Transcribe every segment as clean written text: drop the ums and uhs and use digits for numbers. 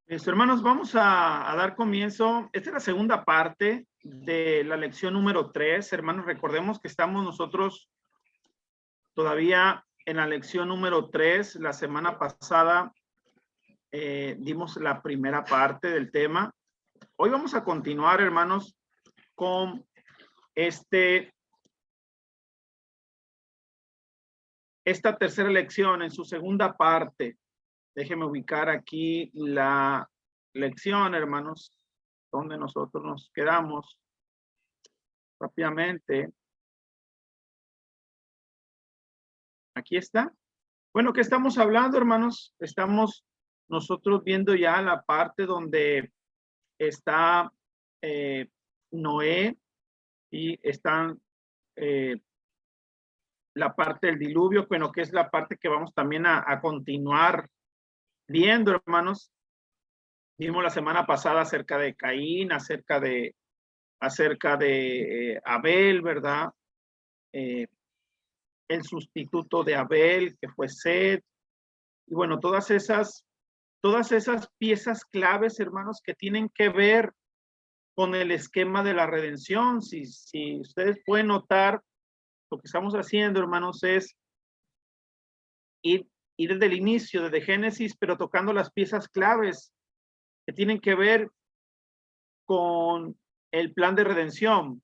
Hermanos, vamos a dar comienzo. Esta es la segunda parte de la lección número 3. Hermanos, recordemos que estamos nosotros todavía en la lección número 3. La semana pasada dimos la primera parte del tema. Hoy vamos a continuar, hermanos, con esta tercera lección en su segunda parte. Déjenme ubicar aquí la lección, hermanos, donde nosotros nos quedamos rápidamente. Aquí está. Bueno, ¿qué estamos hablando, hermanos? Estamos nosotros viendo ya la parte donde está Noé y están la parte del diluvio, bueno, que es la parte que vamos también a continuar viendo, hermanos. Vimos la semana pasada acerca de Caín, acerca de Abel, ¿verdad? El sustituto de Abel, que fue Set. Y bueno, todas esas piezas claves, hermanos, que tienen que ver con el esquema de la redención. Si ustedes pueden notar, lo que estamos haciendo, hermanos, es ir desde el inicio, desde Génesis, pero tocando las piezas claves que tienen que ver con el plan de redención.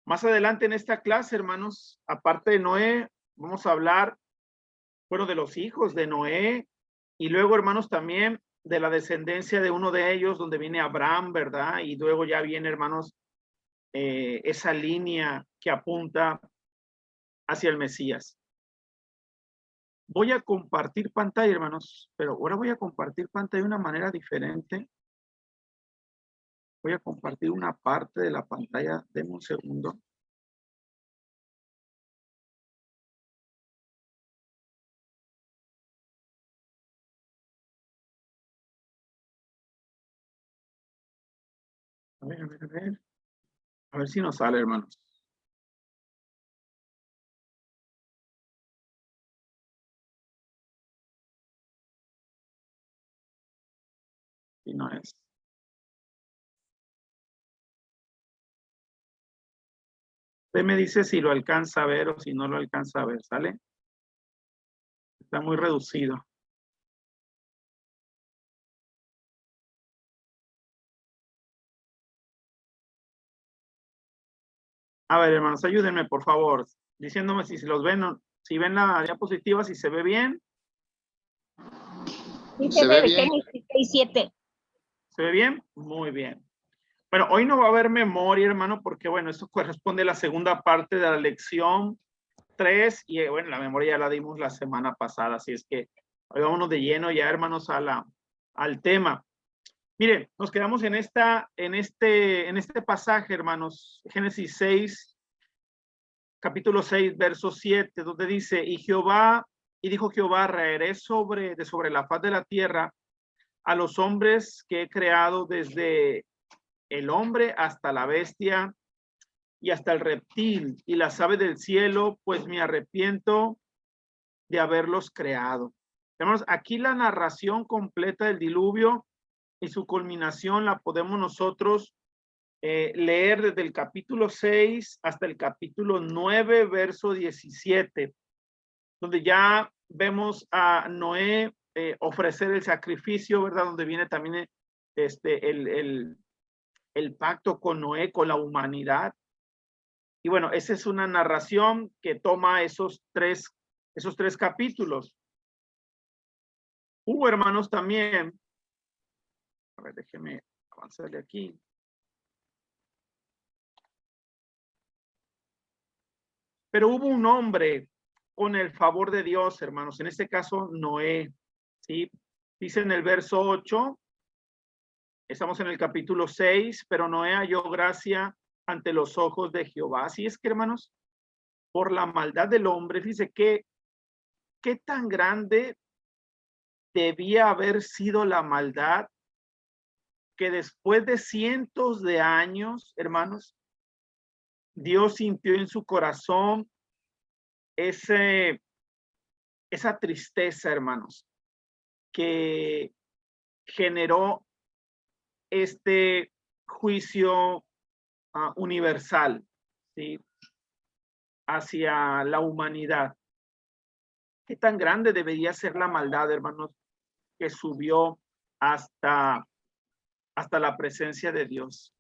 Más adelante en esta clase, hermanos, aparte de Noé, vamos a hablar, bueno, de los hijos de Noé y luego, hermanos, también de la descendencia de uno de ellos, donde viene Abraham, ¿verdad? Y luego ya viene, hermanos, esa línea que apunta hacia el Mesías. Voy a compartir pantalla, hermanos, pero ahora voy a compartir pantalla de una manera diferente. Voy a compartir una parte de la pantalla. Denme un segundo. A ver, a ver, a ver. A ver si nos sale, hermanos. Si no es. Usted me dice si lo alcanza a ver o si no lo alcanza a ver, ¿sale? Está muy reducido. A ver, hermanos, ayúdenme, por favor, diciéndome si se los ven, si ven la diapositiva, si se ve bien. Sí, se ve bien. 7. ¿Se ve bien? Muy bien. Bueno, hoy no va a haber memoria, hermano, porque, bueno, esto corresponde a la segunda parte de la lección 3 y, bueno, la memoria ya la dimos la semana pasada, así es que hoy vámonos de lleno ya, hermanos, al tema. Miren, nos quedamos en este pasaje, hermanos, Génesis 6, capítulo 6, verso 7, donde dice, y dijo Jehová, raeré sobre la faz de la tierra a los hombres que he creado, desde el hombre hasta la bestia y hasta el reptil y las aves del cielo, pues me arrepiento de haberlos creado. Hermanos, aquí la narración completa del diluvio y su culminación la podemos nosotros leer desde el capítulo 6 hasta el capítulo 9, verso 17, donde ya vemos a Noé ofrecer el sacrificio, ¿verdad? Donde viene también el pacto con Noé, con la humanidad. Y bueno, esa es una narración que toma esos tres capítulos. Hubo, hermanos, también, a ver, déjeme avanzarle aquí. Pero hubo un hombre con el favor de Dios, hermanos, en este caso Noé, ¿sí? Dice en el verso 8, estamos en el capítulo 6, pero Noé halló gracia ante los ojos de Jehová. Así es que, hermanos, por la maldad del hombre, dice que qué tan grande debía haber sido la maldad que después de cientos de años, hermanos, Dios sintió en su corazón esa tristeza, hermanos. que generó este juicio universal, ¿sí?, hacia la humanidad. ¿Qué tan grande debería ser la maldad, hermanos, que subió hasta la presencia de Dios?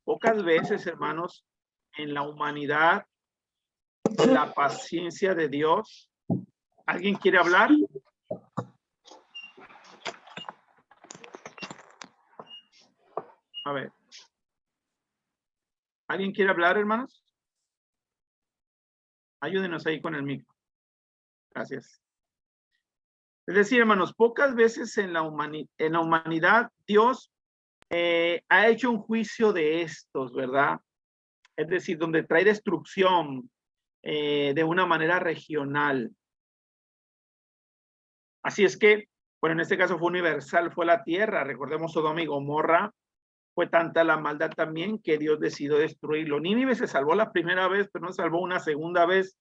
Pocas veces, hermanos, en la humanidad, la paciencia de Dios. ¿Alguien quiere hablar? A ver. ¿Alguien quiere hablar, hermanos? Ayúdenos ahí con el micro. Gracias. Es decir, hermanos, pocas veces en la humanidad Dios ha hecho un juicio de estos, ¿verdad? Es decir, donde trae destrucción de una manera regional. Así es que, bueno, en este caso fue universal, fue la tierra. Recordemos Sodoma y Gomorra. Fue tanta la maldad también que Dios decidió destruirlo. Nínive se salvó la primera vez, pero no se salvó una segunda vez,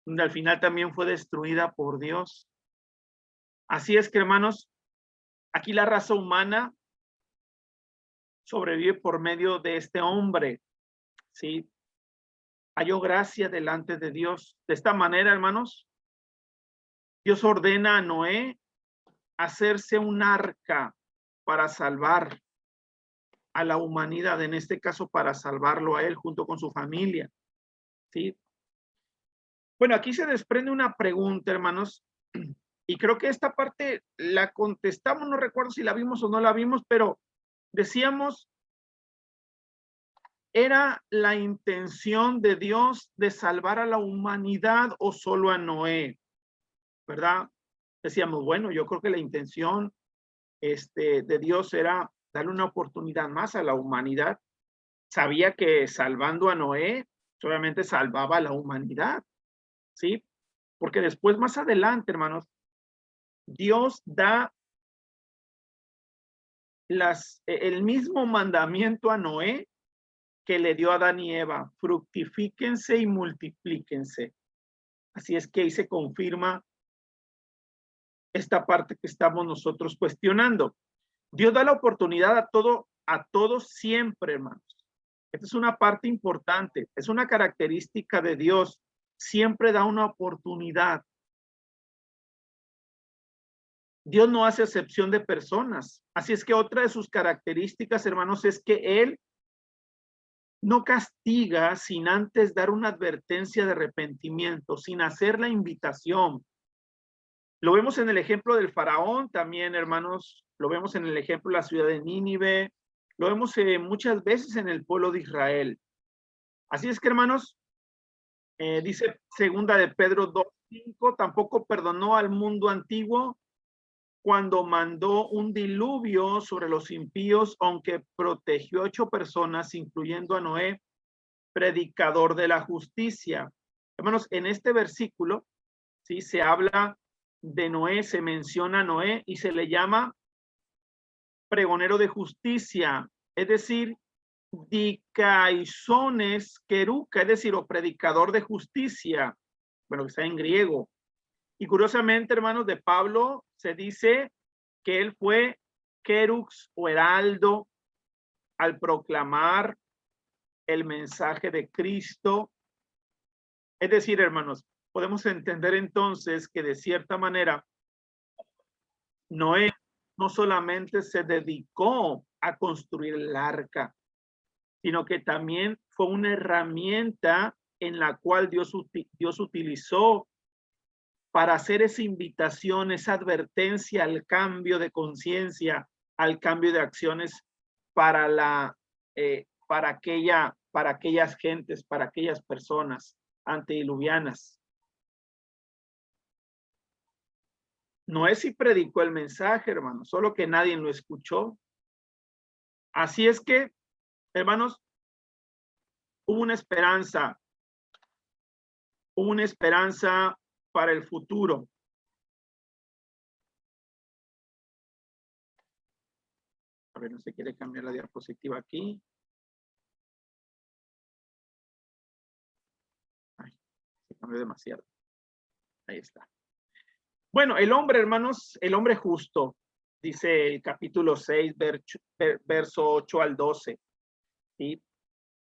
donde al final también fue destruida por Dios. Así es que, hermanos, aquí la raza humana sobrevive por medio de este hombre, ¿sí? Halló gracia delante de Dios. De esta manera, hermanos, Dios ordena a Noé hacerse un arca para salvar a la humanidad, en este caso para salvarlo a él junto con su familia, ¿sí? Bueno, aquí se desprende una pregunta, hermanos, y creo que esta parte la contestamos, no recuerdo si la vimos o no la vimos, pero decíamos, ¿era la intención de Dios de salvar a la humanidad o solo a Noé? ¿Verdad? Decíamos, bueno, yo creo que la intención de Dios era darle una oportunidad más a la humanidad. Sabía que salvando a Noé, solamente salvaba a la humanidad, ¿sí? Porque después, más adelante, hermanos, Dios da el mismo mandamiento a Noé que le dio a Adán y Eva: fructifíquense y multiplíquense. Así es que ahí se confirma esta parte que estamos nosotros cuestionando. Dios da la oportunidad a todos siempre, hermanos. Esta es una parte importante, es una característica de Dios. Siempre da una oportunidad. Dios no hace excepción de personas. Así es que otra de sus características, hermanos, es que Él no castiga sin antes dar una advertencia de arrepentimiento, sin hacer la invitación. Lo vemos en el ejemplo del faraón también, hermanos. Lo vemos en el ejemplo de la ciudad de Nínive. Lo vemos muchas veces en el pueblo de Israel. Así es que, hermanos, dice segunda de Pedro 2:5, tampoco perdonó al mundo antiguo cuando mandó un diluvio sobre los impíos, aunque protegió 8 personas, incluyendo a Noé, predicador de la justicia. Hermanos, en este versículo, ¿sí?, se habla de Noé, se menciona a Noé y se le llama pregonero de justicia, es decir, dikaizones keruka, es decir, o predicador de justicia, bueno, que está en griego. Y curiosamente, hermanos, de Pablo se dice que él fue kerux o heraldo al proclamar el mensaje de Cristo. Es decir, hermanos, podemos entender entonces que de cierta manera Noé no solamente se dedicó a construir el arca, sino que también fue una herramienta en la cual Dios utilizó para hacer esa invitación, esa advertencia al cambio de conciencia, al cambio de acciones para aquellas gentes, para aquellas personas antediluvianas. Noé sí predicó el mensaje, hermanos, solo que nadie lo escuchó. Así es que, hermanos, hubo una esperanza para el futuro. A ver, no se quiere cambiar la diapositiva aquí. Ay, se cambió demasiado. Ahí está. Bueno, el hombre, hermanos, el hombre justo, dice el capítulo 6, verso 8 al 12, ¿sí?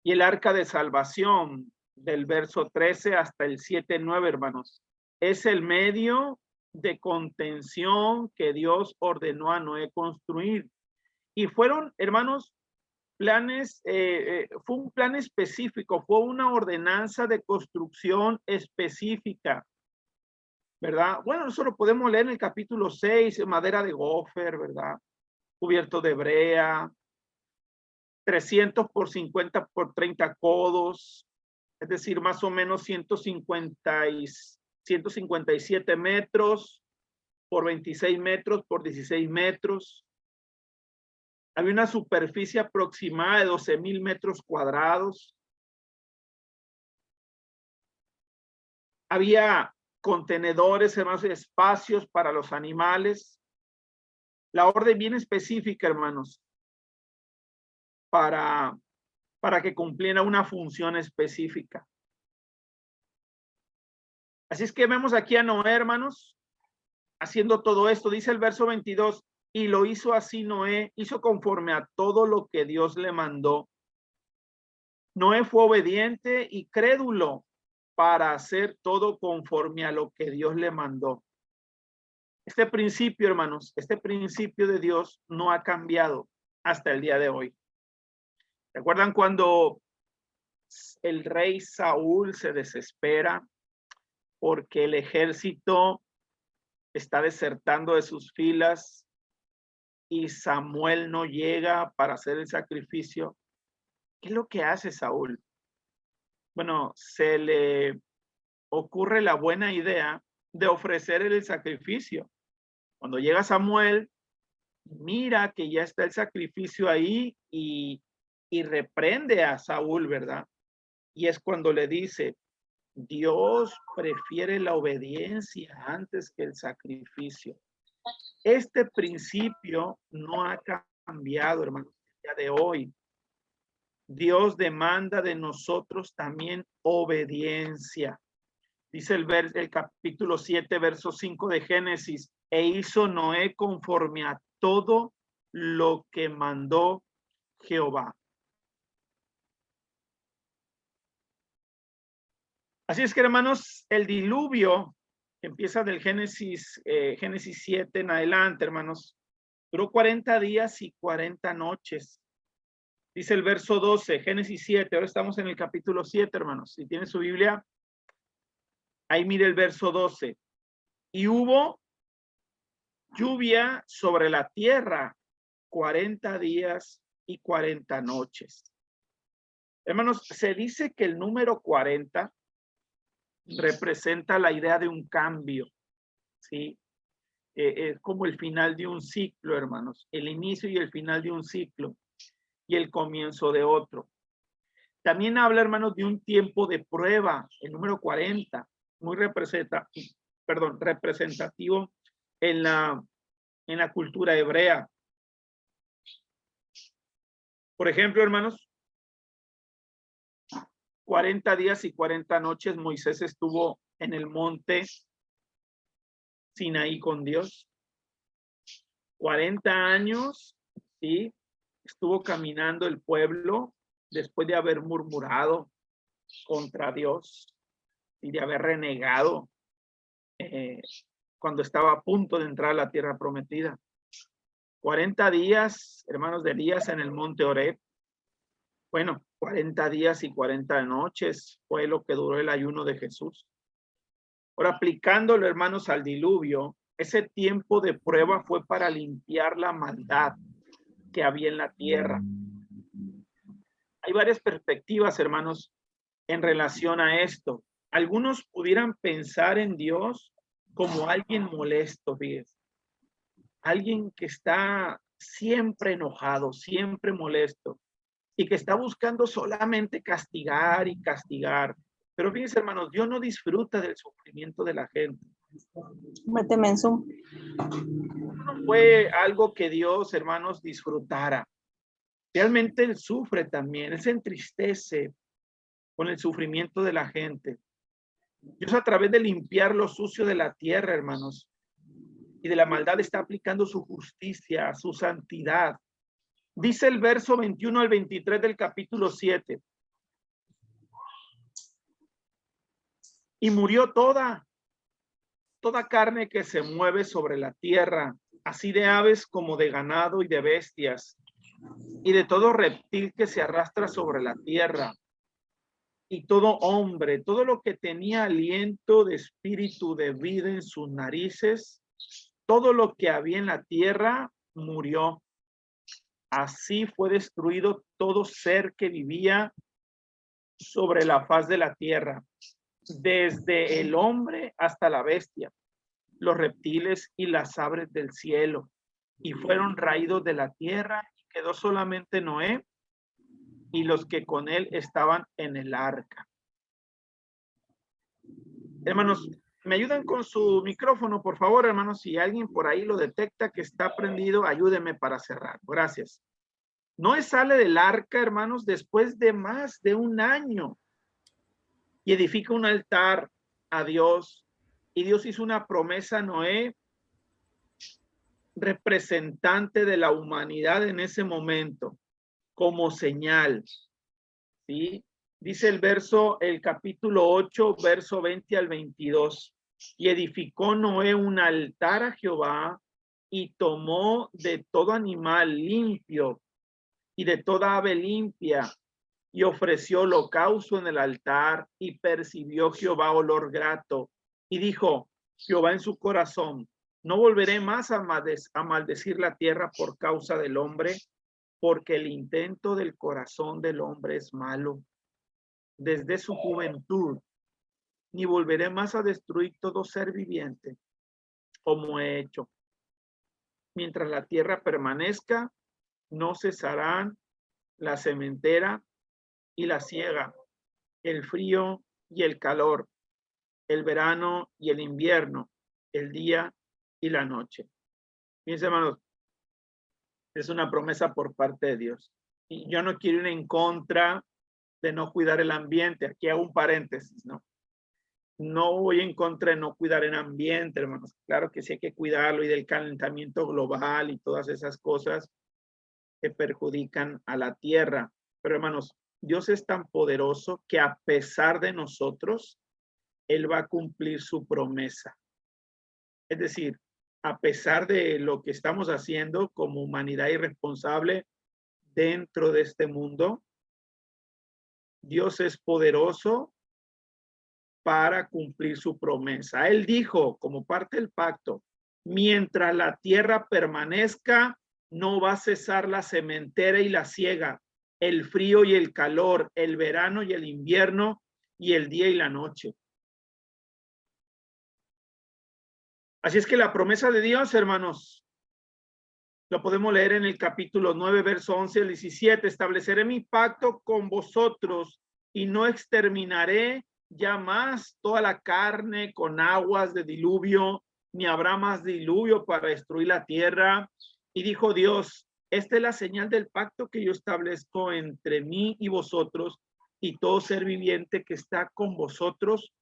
Y el arca de salvación, del verso 13 hasta el 7-9, hermanos, es el medio de contención que Dios ordenó a Noé construir. Y fueron, hermanos, planes, fue un plan específico, fue una ordenanza de construcción específica, ¿verdad? Bueno, eso lo podemos leer en el capítulo 6, madera de gofer, ¿verdad? Cubierto de brea, 300 por 50 por 30 codos, es decir, más o menos 157 metros por 26 metros por 16 metros. Había una superficie aproximada de 12,000 metros cuadrados. Había contenedores, hermanos, espacios para los animales. La orden bien específica, hermanos, para que cumpliera una función específica. Así es que vemos aquí a Noé, hermanos, haciendo todo esto. Dice el verso 22, y lo hizo así Noé, hizo conforme a todo lo que Dios le mandó. Noé fue obediente y crédulo para hacer todo conforme a lo que Dios le mandó. Este principio, hermanos, este principio de Dios no ha cambiado hasta el día de hoy. ¿Recuerdan cuando el rey Saúl se desespera porque el ejército está desertando de sus filas y Samuel no llega para hacer el sacrificio? ¿Qué es lo que hace Saúl? Bueno, se le ocurre la buena idea de ofrecer el sacrificio. Cuando llega Samuel, mira que ya está el sacrificio ahí y reprende a Saúl, ¿verdad? Y es cuando le dice, Dios prefiere la obediencia antes que el sacrificio. Este principio no ha cambiado, hermanos, el día de hoy. Dios demanda de nosotros también obediencia. Dice el capítulo 7, verso 5 de Génesis, e hizo Noé conforme a todo lo que mandó Jehová. Así es que, hermanos, el diluvio que empieza del Génesis 7 en adelante, hermanos, duró 40 días y 40 noches. Dice el verso 12, Génesis 7, ahora estamos en el capítulo 7, hermanos. Si tiene su Biblia, ahí mire el verso 12. Y hubo lluvia sobre la tierra 40 días y 40 noches. Hermanos, se dice que el número 40 representa la idea de un cambio, ¿sí? Es como el final de un ciclo, hermanos, el inicio y el final de un ciclo y el comienzo de otro. También habla, hermanos, de un tiempo de prueba, el número 40, muy representativo en la cultura hebrea. Por ejemplo, hermanos, 40 días y 40 noches Moisés estuvo en el monte Sinaí con Dios. 40 años, ¿sí? Estuvo caminando el pueblo después de haber murmurado contra Dios y de haber renegado cuando estaba a punto de entrar a la tierra prometida. 40 días, hermanos, de días en el monte Horeb. Bueno, 40 días y 40 noches fue lo que duró el ayuno de Jesús. Ahora, aplicándolo, hermanos, al diluvio, ese tiempo de prueba fue para limpiar la maldad que había en la tierra. Hay varias perspectivas, hermanos, en relación a esto. Algunos pudieran pensar en Dios como alguien molesto, fíjense. Alguien que está siempre enojado, siempre molesto y que está buscando solamente castigar y castigar. Pero fíjense, hermanos, Dios no disfruta del sufrimiento de la gente. Méteme en Zoom. No fue algo que Dios, hermanos, disfrutara. Realmente Él sufre también, Él se entristece con el sufrimiento de la gente. Dios, a través de limpiar lo sucio de la tierra, hermanos, y de la maldad está aplicando su justicia, su santidad. Dice el verso 21 al 23 del capítulo 7. Y murió toda carne que se mueve sobre la tierra, así de aves como de ganado y de bestias, y de todo reptil que se arrastra sobre la tierra, y todo hombre, todo lo que tenía aliento de espíritu de vida en sus narices, todo lo que había en la tierra murió. Así fue destruido todo ser que vivía sobre la faz de la tierra, desde el hombre hasta la bestia, los reptiles y las aves del cielo, y fueron raídos de la tierra, y quedó solamente Noé y los que con él estaban en el arca. Hermanos, ¿me ayudan con su micrófono, por favor, hermanos? Si alguien por ahí lo detecta que está prendido, ayúdeme para cerrar. Gracias. Noé sale del arca, hermanos, después de más de un año y edifica un altar a Dios. Y Dios hizo una promesa a Noé, representante de la humanidad en ese momento, como señal. ¿Sí? Dice el capítulo 8, verso 20 al 22. Y edificó Noé un altar a Jehová y tomó de todo animal limpio y de toda ave limpia y ofreció holocausto en el altar y percibió Jehová olor grato. Y dijo Jehová en su corazón: no volveré más a maldecir la tierra por causa del hombre, porque el intento del corazón del hombre es malo desde su juventud, ni volveré más a destruir todo ser viviente, como he hecho. Mientras la tierra permanezca, no cesarán la sementera y la siega, el frío y el calor, el verano y el invierno, el día y la noche. Fíjense, hermanos, es una promesa por parte de Dios. Y yo no quiero ir en contra de no cuidar el ambiente. Aquí hago un paréntesis, ¿no? No voy en contra de no cuidar el ambiente, hermanos. Claro que sí hay que cuidarlo, y del calentamiento global y todas esas cosas que perjudican a la tierra. Pero, hermanos, Dios es tan poderoso que a pesar de nosotros, Él va a cumplir su promesa. Es decir, a pesar de lo que estamos haciendo como humanidad irresponsable dentro de este mundo, Dios es poderoso para cumplir su promesa. Él dijo, como parte del pacto: mientras la tierra permanezca, no va a cesar la sementera y la siega, el frío y el calor, el verano y el invierno, y el día y la noche. Así es que la promesa de Dios, hermanos, lo podemos leer en el capítulo 9, verso 11 al 17. Estableceré mi pacto con vosotros y no exterminaré ya más toda la carne con aguas de diluvio, ni habrá más diluvio para destruir la tierra. Y dijo Dios: esta es la señal del pacto que yo establezco entre mí y vosotros y todo ser viviente que está con vosotros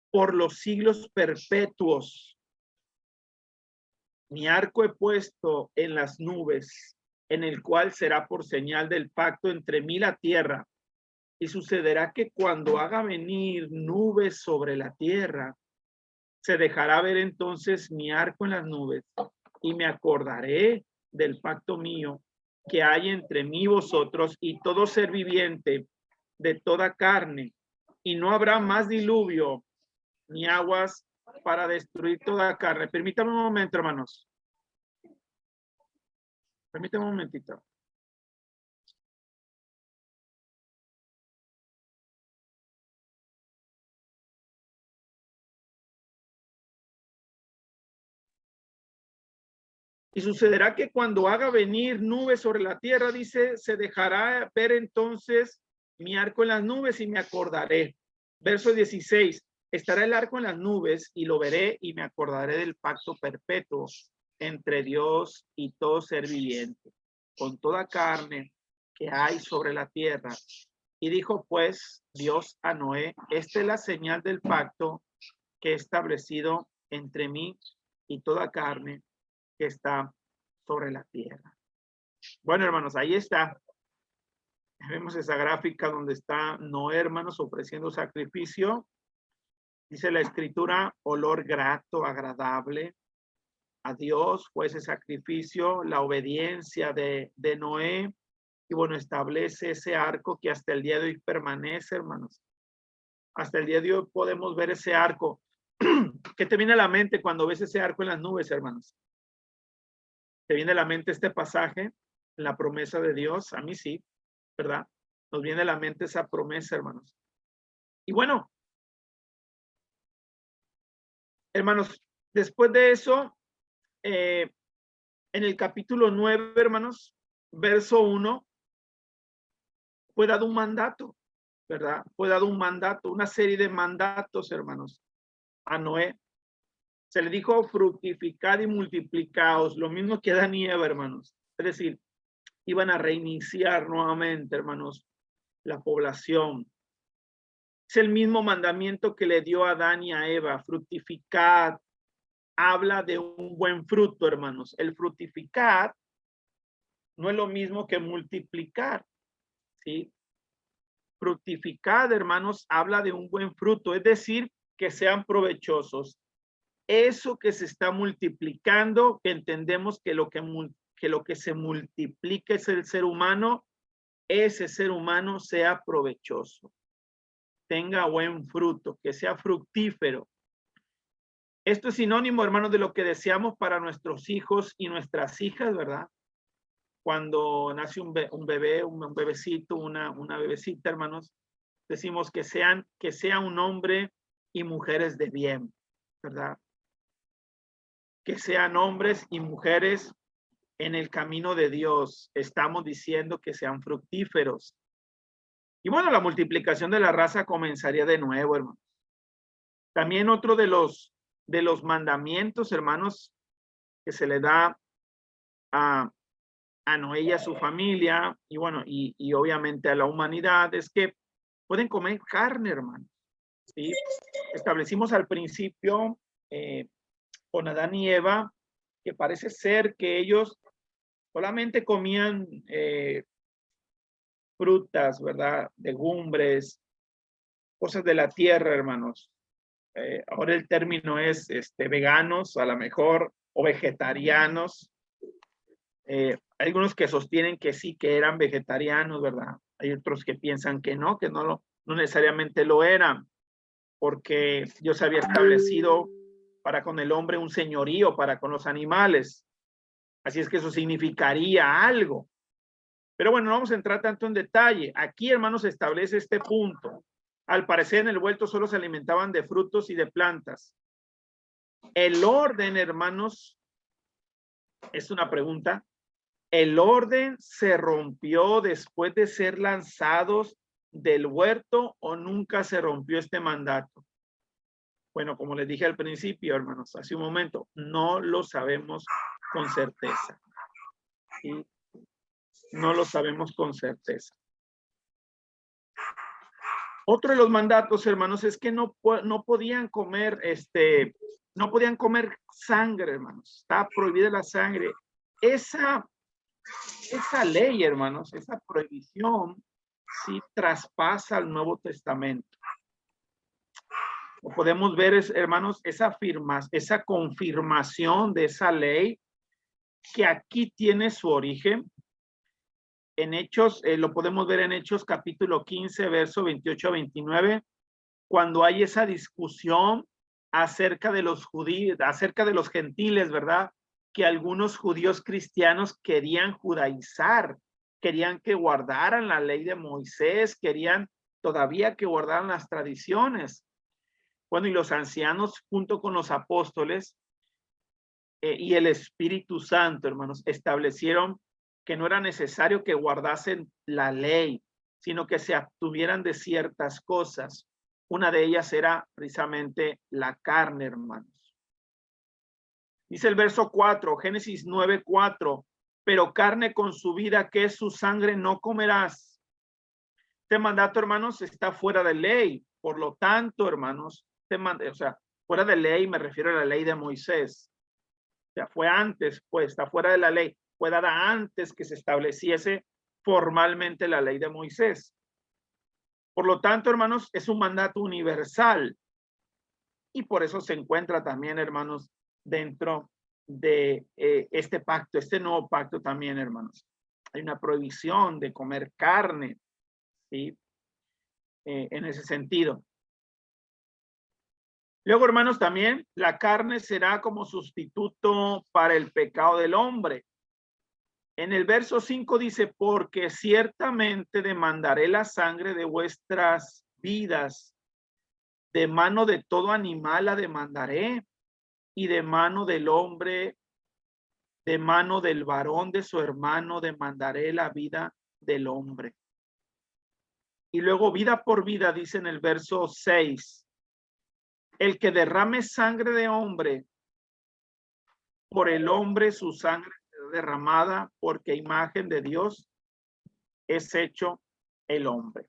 por los siglos perpetuos. Mi arco he puesto en las nubes, en el cual será por señal del pacto entre mí y la tierra. Y sucederá que cuando haga venir nubes sobre la tierra, se dejará ver entonces mi arco en las nubes, y me acordaré del pacto mío que hay entre mí y vosotros y todo ser viviente de toda carne, y no habrá más diluvio ni aguas para destruir toda carne. Permítame un momento, hermanos. Permítame un momentito. Y sucederá que cuando haga venir nubes sobre la tierra, dice, se dejará ver entonces mi arco en las nubes y me acordaré. Verso 16, estará el arco en las nubes y lo veré y me acordaré del pacto perpetuo entre Dios y todo ser viviente, con toda carne que hay sobre la tierra. Y dijo pues Dios a Noé: esta es la señal del pacto que he establecido entre mí y toda carne que está sobre la tierra. Bueno, hermanos, ahí está. Vemos esa gráfica donde está Noé, hermanos, ofreciendo sacrificio. Dice la escritura, olor grato, agradable a Dios fue ese sacrificio, la obediencia de Noé. Y bueno, establece ese arco que hasta el día de hoy permanece, hermanos. Hasta el día de hoy podemos ver ese arco. ¿Qué te viene a la mente cuando ves ese arco en las nubes, hermanos? ¿Te viene a la mente este pasaje, la promesa de Dios? A mí sí, ¿verdad? Nos viene a la mente esa promesa, hermanos. Y bueno, hermanos, después de eso, en el capítulo 9, hermanos, verso 1, fue dado un mandato, ¿verdad? Fue dado un mandato, una serie de mandatos, hermanos, a Noé. Se le dijo fructificad y multiplicaos, lo mismo que Adán y Eva, hermanos. Es decir, iban a reiniciar nuevamente, hermanos, la población. Es el mismo mandamiento que le dio a Adán y a Eva, fructificad. Habla de un buen fruto, hermanos. El fructificar no es lo mismo que multiplicar, ¿sí? Fructificar, hermanos, habla de un buen fruto, es decir, que sean provechosos. Eso que se está multiplicando, que entendemos que lo que se multiplica es el ser humano, ese ser humano sea provechoso, tenga buen fruto, que sea fructífero. Esto es sinónimo, hermanos, de lo que deseamos para nuestros hijos y nuestras hijas, ¿verdad? Cuando nace un bebé, un bebecito, una bebecita, hermanos, decimos que sea un hombre y mujeres de bien, ¿verdad? Que sean hombres y mujeres en el camino de Dios. Estamos diciendo que sean fructíferos. Y bueno, la multiplicación de la raza comenzaría de nuevo, hermanos. También otro de los mandamientos, hermanos, que se le da a Noé y a su familia, y bueno, y obviamente a la humanidad, es que pueden comer carne, hermanos. ¿Sí? Establecimos al principio con Adán y Eva, que parece ser que ellos solamente comían frutas, ¿verdad? Legumbres, cosas de la tierra, hermanos. Ahora el término es veganos, a lo mejor, o vegetarianos. Hay algunos que sostienen que sí, que eran vegetarianos, ¿verdad? Hay otros que piensan que no no necesariamente lo eran, porque Dios había establecido para con el hombre un señorío, para con los animales. Así es que eso significaría algo. Pero bueno, no vamos a entrar tanto en detalle. Aquí, hermanos, se establece este punto. Al parecer, en el huerto solo se alimentaban de frutos y de plantas. El orden, hermanos, es una pregunta. ¿El orden se rompió después de ser lanzados del huerto o nunca se rompió este mandato? Bueno, como les dije al principio, hermanos, hace un momento, no lo sabemos con certeza. ¿Sí? No lo sabemos con certeza. Otro de los mandatos, hermanos, es que no podían comer, no podían comer sangre, hermanos. Está prohibida la sangre. Esa ley, hermanos, esa prohibición, sí traspasa al Nuevo Testamento. Podemos ver, hermanos, esa confirmación de esa ley que aquí tiene su origen en Hechos, lo podemos ver en Hechos capítulo 15, verso 28 a 29, cuando hay esa discusión acerca de los judíos, acerca de los gentiles, ¿verdad? Que algunos judíos cristianos querían judaizar, querían que guardaran la ley de Moisés, querían todavía que guardaran las tradiciones. Bueno, y los ancianos junto con los apóstoles y el Espíritu Santo, hermanos, establecieron que no era necesario que guardasen la ley, sino que se abstuvieran de ciertas cosas. Una de ellas era precisamente la carne, hermanos. Dice el verso 4, Génesis 9:4, pero carne con su vida, que es su sangre, no comerás. Este mandato, hermanos, está fuera de ley. Por lo tanto, hermanos, fuera de ley me refiero a la ley de Moisés. sea, fue antes, pues está fuera de la ley, fue dada antes que se estableciese formalmente la ley de Moisés. Por lo tanto, hermanos, es un mandato universal y por eso se encuentra también, hermanos, dentro de este pacto, este nuevo pacto también, hermanos. Hay una prohibición de comer carne, ¿sí? En ese sentido. Luego, hermanos, también la carne será como sustituto para el pecado del hombre. En el verso 5 dice, porque ciertamente demandaré la sangre de vuestras vidas, de mano de todo animal la demandaré, y de mano del hombre, de mano del varón de su hermano demandaré la vida del hombre. Y luego vida por vida dice en el verso 6, el que derrame sangre de hombre, por el hombre su sangre derramada, porque imagen de Dios es hecho el hombre.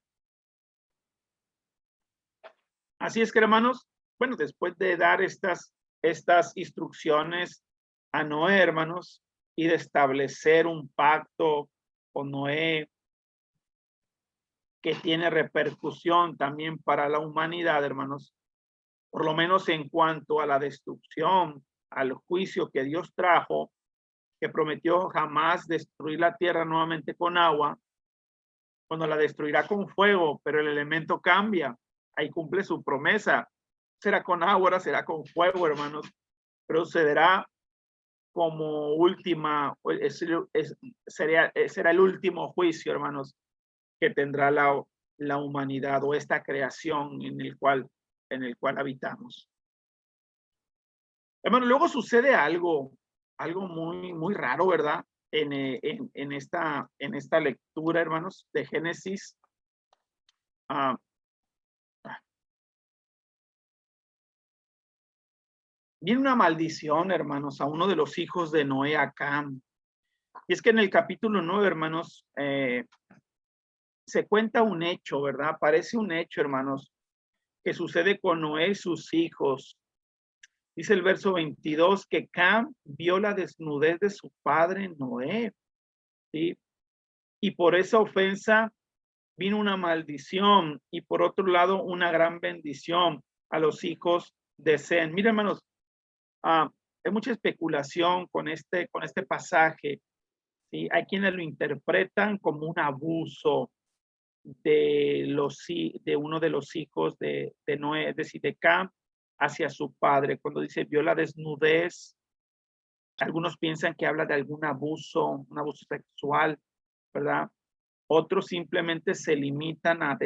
Así es que, hermanos, bueno, después de dar estas instrucciones a Noé, hermanos, y de establecer un pacto con Noé que tiene repercusión también para la humanidad, hermanos, por lo menos en cuanto a la destrucción, al juicio que Dios trajo, que prometió jamás destruir la tierra nuevamente con agua, cuando la destruirá con fuego, pero el elemento cambia, ahí cumple su promesa, será con agua, ahora será con fuego, hermanos, procederá como última, será el último juicio, hermanos, que tendrá la humanidad o esta creación en el cual habitamos. Hermano, luego sucede algo muy raro, ¿verdad? En esta lectura, hermanos, de Génesis. Viene una maldición, hermanos, a uno de los hijos de Noé, a Cam. Y es que en el capítulo 9, hermanos, se cuenta un hecho, ¿verdad? Parece un hecho, hermanos, que sucede con Noé y sus hijos. Dice el verso 22 que Cam vio la desnudez de su padre Noé, ¿sí? Y por esa ofensa vino una maldición y por otro lado una gran bendición a los hijos de Sem. Miren, hermanos, hay mucha especulación con este pasaje, ¿sí? Hay quienes lo interpretan como un abuso de uno de los hijos de Noé, es decir, de Cam, hacia su padre. Cuando dice vio la desnudez, algunos piensan que habla de algún abuso, un abuso sexual, ¿verdad? Otros simplemente se limitan a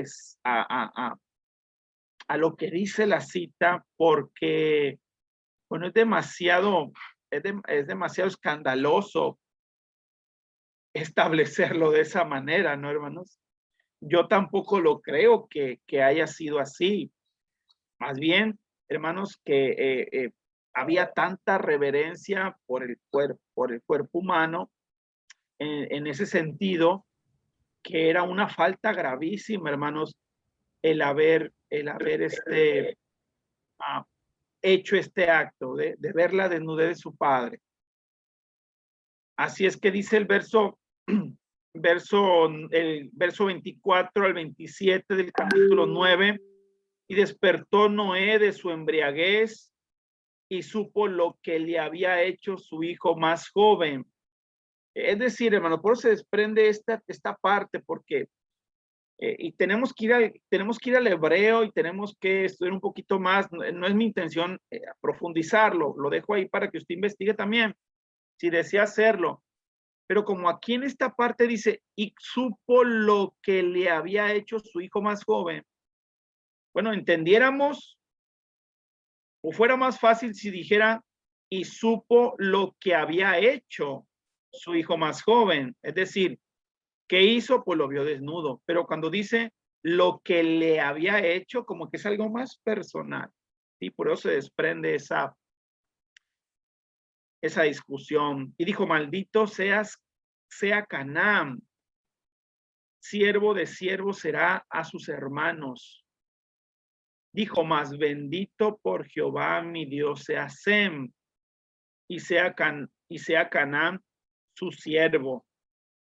lo que dice la cita porque, bueno, es demasiado escandaloso establecerlo de esa manera, ¿no, hermanos? Yo tampoco lo creo que haya sido así. Más bien, hermanos, que había tanta reverencia por el cuerpo humano en ese sentido, que era una falta gravísima, hermanos, el haber hecho este acto de ver la desnudez de su padre. Así es que dice el verso 24 al 27 del capítulo 9, y despertó Noé de su embriaguez y supo lo que le había hecho su hijo más joven. Es decir, hermano, por eso se desprende esta parte, porque y tenemos que ir al hebreo y tenemos que estudiar un poquito más. No es mi intención profundizarlo, lo dejo ahí para que usted investigue también, si desea hacerlo. Pero como aquí en esta parte dice, y supo lo que le había hecho su hijo más joven, bueno, entendiéramos, o fuera más fácil si dijera, y supo lo que había hecho su hijo más joven. Es decir, ¿qué hizo? Pues lo vio desnudo. Pero cuando dice lo que le había hecho, como que es algo más personal. Y por eso se desprende esa discusión. Y dijo, maldito sea Canaán, siervo de siervo será a sus hermanos. Dijo, más bendito por Jehová mi Dios sea Sem, y sea Canaán su siervo.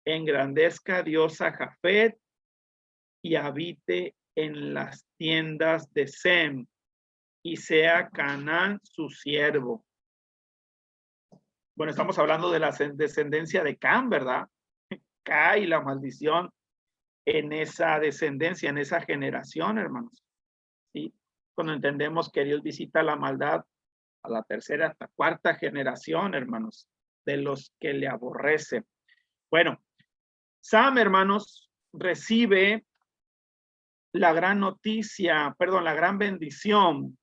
Engrandezca Dios a Jafet y habite en las tiendas de Sem, y sea Canaán su siervo. Bueno, estamos hablando de la descendencia de Cam, ¿verdad? Cae la maldición en esa descendencia, en esa generación, hermanos. ¿Sí? Cuando entendemos que Dios visita la maldad a la tercera hasta cuarta generación, hermanos, de los que le aborrecen. Bueno, Sam, hermanos, recibe la gran noticia, perdón, la gran bendición.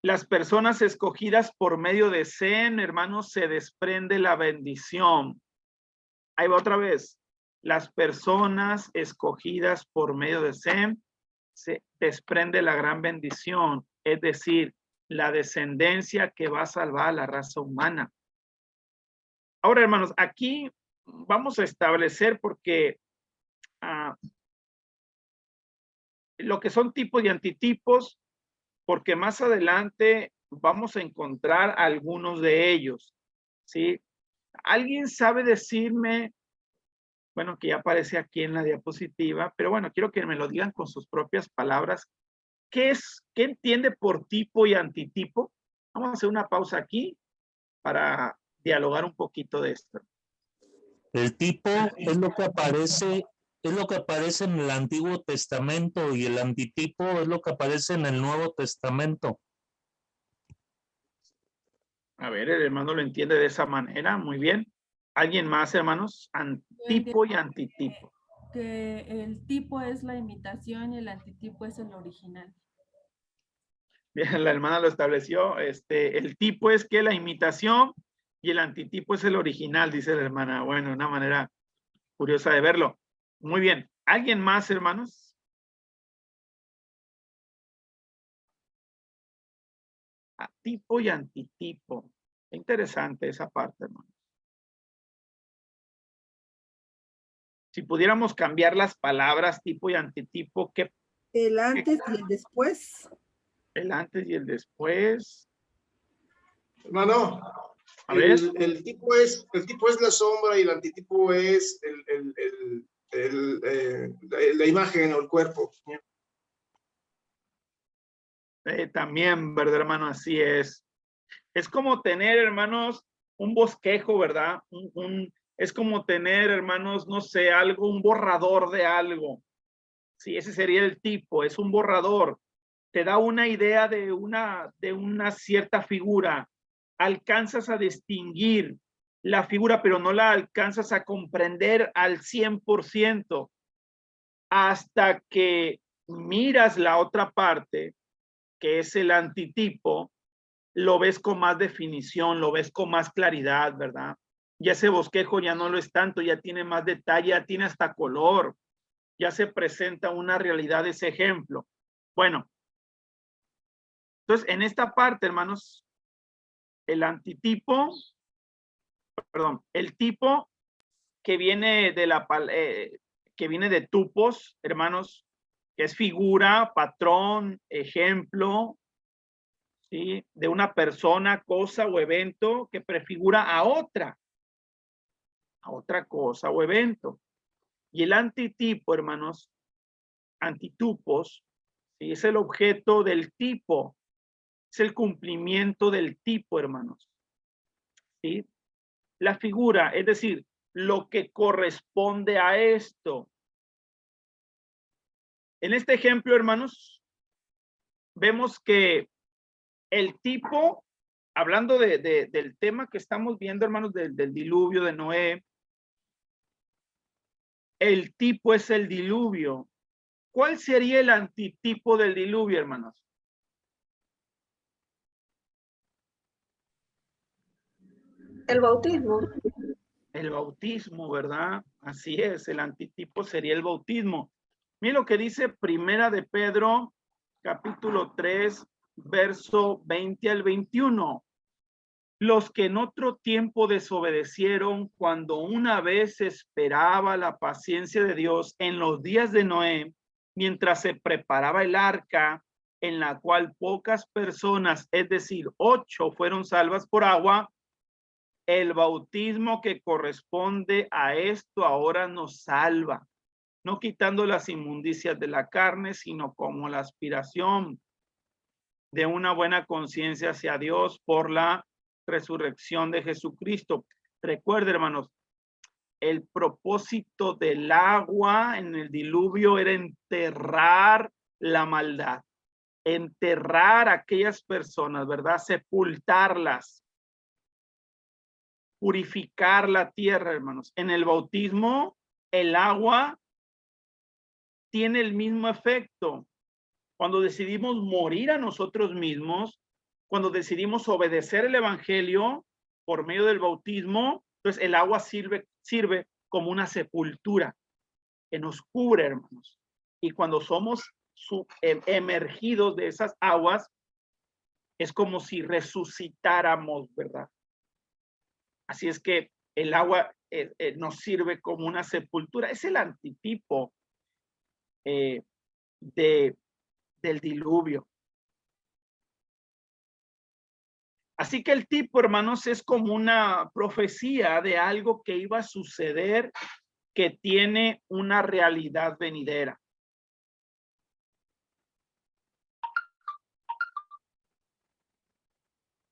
Las personas escogidas por medio de Sem, hermanos, se desprende la bendición. Ahí va otra vez. Las personas escogidas por medio de Sem, se desprende la gran bendición, es decir, la descendencia que va a salvar a la raza humana. Ahora, hermanos, aquí vamos a establecer porque lo que son tipos y antitipos, porque más adelante vamos a encontrar algunos de ellos, ¿sí? ¿Alguien sabe decirme, bueno, que ya aparece aquí en la diapositiva, pero bueno, quiero que me lo digan con sus propias palabras, qué entiende por tipo y antitipo? Vamos a hacer una pausa aquí para dialogar un poquito de esto. El tipo es lo que aparece en el Antiguo Testamento y el antitipo es lo que aparece en el Nuevo Testamento. A ver, el hermano lo entiende de esa manera, muy bien. ¿Alguien más, hermanos? Antipo y antitipo. Que el tipo es la imitación y el antitipo es el original. Bien, la hermana lo estableció. El tipo es que la imitación y el antitipo es el original, dice la hermana. Bueno, una manera curiosa de verlo. Muy bien. ¿Alguien más, hermanos? Tipo y antitipo. Interesante esa parte, hermano. Si pudiéramos cambiar las palabras tipo y antitipo, ¿qué? El antes y el después. El antes y el después. Hermano, A ver. el tipo es la sombra y el antitipo es la imagen o el cuerpo. También, ¿verdad, hermano? Así es. Es como tener, hermanos, un bosquejo, ¿verdad? Es como tener, hermanos, no sé, algo, un borrador de algo. Sí, ese sería el tipo, es un borrador. Te da una idea de una cierta figura. Alcanzas a distinguir la figura, pero no la alcanzas a comprender al 100% hasta que miras la otra parte, que es el antitipo, lo ves con más definición, lo ves con más claridad, ¿verdad? Ya ese bosquejo ya no lo es tanto, ya tiene más detalle, ya tiene hasta color, ya se presenta una realidad de ese ejemplo. Bueno, entonces en esta parte, hermanos, el antitipo, perdón, el tipo que viene de que viene de tupos, hermanos, que es figura, patrón, ejemplo, ¿sí? De una persona, cosa o evento que prefigura a otra cosa o evento. Y el antitipo, hermanos, antitupos, ¿sí? Es el objeto del tipo, es el cumplimiento del tipo, hermanos, ¿sí? La figura, es decir, lo que corresponde a esto. En este ejemplo, hermanos, vemos que el tipo, hablando del tema que estamos viendo, hermanos, del diluvio de Noé, el tipo es el diluvio. ¿Cuál sería el antitipo del diluvio, hermanos? El bautismo. El bautismo, ¿verdad? Así es, el antitipo sería el bautismo. Mira lo que dice Primera de Pedro, capítulo 3, verso 20 al 21. Los que en otro tiempo desobedecieron cuando una vez esperaba la paciencia de Dios en los días de Noé, mientras se preparaba el arca, en la cual pocas personas, es decir, 8 fueron salvas por agua, el bautismo que corresponde a esto ahora nos salva, no quitando las inmundicias de la carne, sino como la aspiración de una buena conciencia hacia Dios por la resurrección de Jesucristo. Recuerde, hermanos, el propósito del agua en el diluvio era enterrar la maldad, enterrar a aquellas personas, ¿verdad? Sepultarlas, purificar la tierra, hermanos. En el bautismo, el agua tiene el mismo efecto. Cuando decidimos morir a nosotros mismos, cuando decidimos obedecer el evangelio por medio del bautismo, entonces el agua sirve como una sepultura que nos cubre, hermanos. Y cuando somos emergidos de esas aguas, es como si resucitáramos, ¿verdad? Así es que el agua nos sirve como una sepultura. Es el antitipo del diluvio. Así que el tipo, hermanos, es como una profecía de algo que iba a suceder, que tiene una realidad venidera.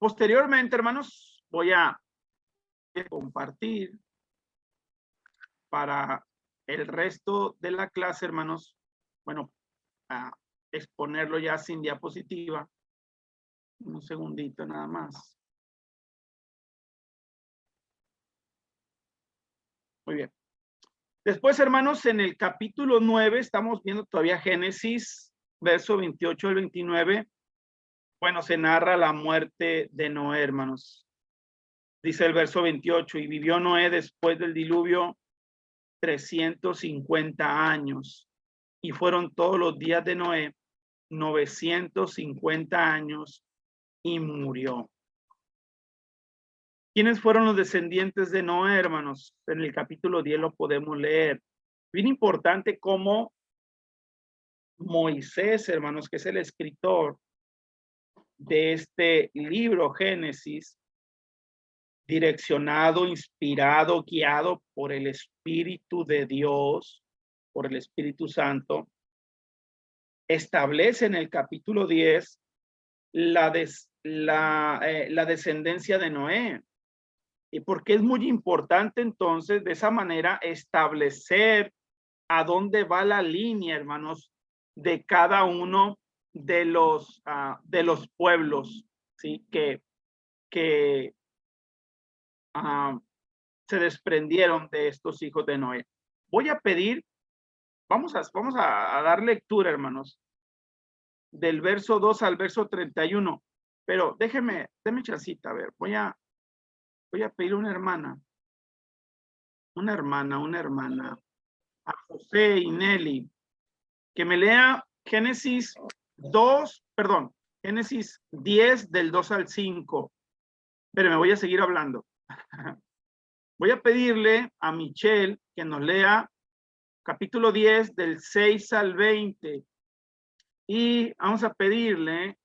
Posteriormente, hermanos, voy a compartir para el resto de la clase, hermanos, bueno, a exponerlo ya sin diapositiva. Un segundito nada más. Muy bien. Después, hermanos, en el capítulo 9, estamos viendo todavía Génesis, verso 28 al 29. Bueno, se narra la muerte de Noé, hermanos. Dice el verso 28, y vivió Noé después del diluvio 350 años. Y fueron todos los días de Noé 950 años y murió. ¿Quiénes fueron los descendientes de Noé, hermanos? En el capítulo 10 lo podemos leer. Bien importante cómo Moisés, hermanos, que es el escritor de este libro, Génesis, direccionado, inspirado, guiado por el Espíritu de Dios, por el Espíritu Santo, establece en el capítulo 10 la descendencia de Noé. Y porque es muy importante entonces de esa manera establecer a dónde va la línea, hermanos, de cada uno de los pueblos, ¿sí? Que se desprendieron de estos hijos de Noé. Voy a pedir, vamos a dar lectura, hermanos, del verso 2 al verso 31, pero déme chancita, a ver, voy a pedir una hermana, a José y Nelly, que me lea Génesis 10 del 2 al 5. Pero me voy a seguir hablando. Voy a pedirle a Michelle que nos lea capítulo 10 del 6 al 20. Y vamos a pedirle,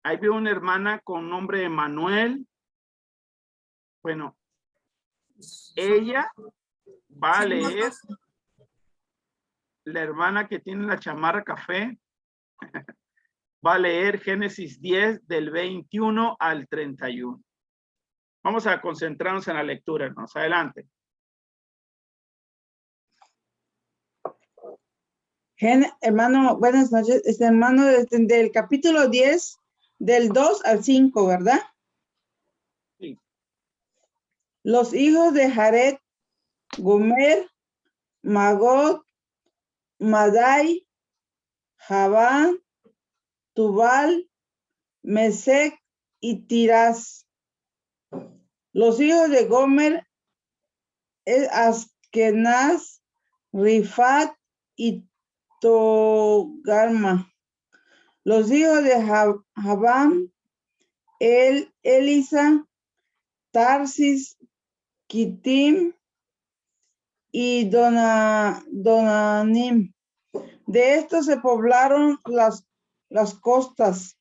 ahí veo una hermana con nombre de Manuel. Bueno, ella va a leer, la hermana que tiene la chamarra café, va a leer Génesis 10 del 21 al 31. Vamos a concentrarnos en la lectura, hermanos. Adelante. Hermano, buenas noches. Hermano, del capítulo 10, del 2 al 5, ¿verdad? Sí. Los hijos de Jared, Gomer, Magot, Madai, Javán, Tubal, Mesec y Tirás. Los hijos de Gomer, Askenaz, Rifat y Togarma. Los hijos de Javán, Elisa, Tarsis, Kitim y Donanim. De estos se poblaron las las costas,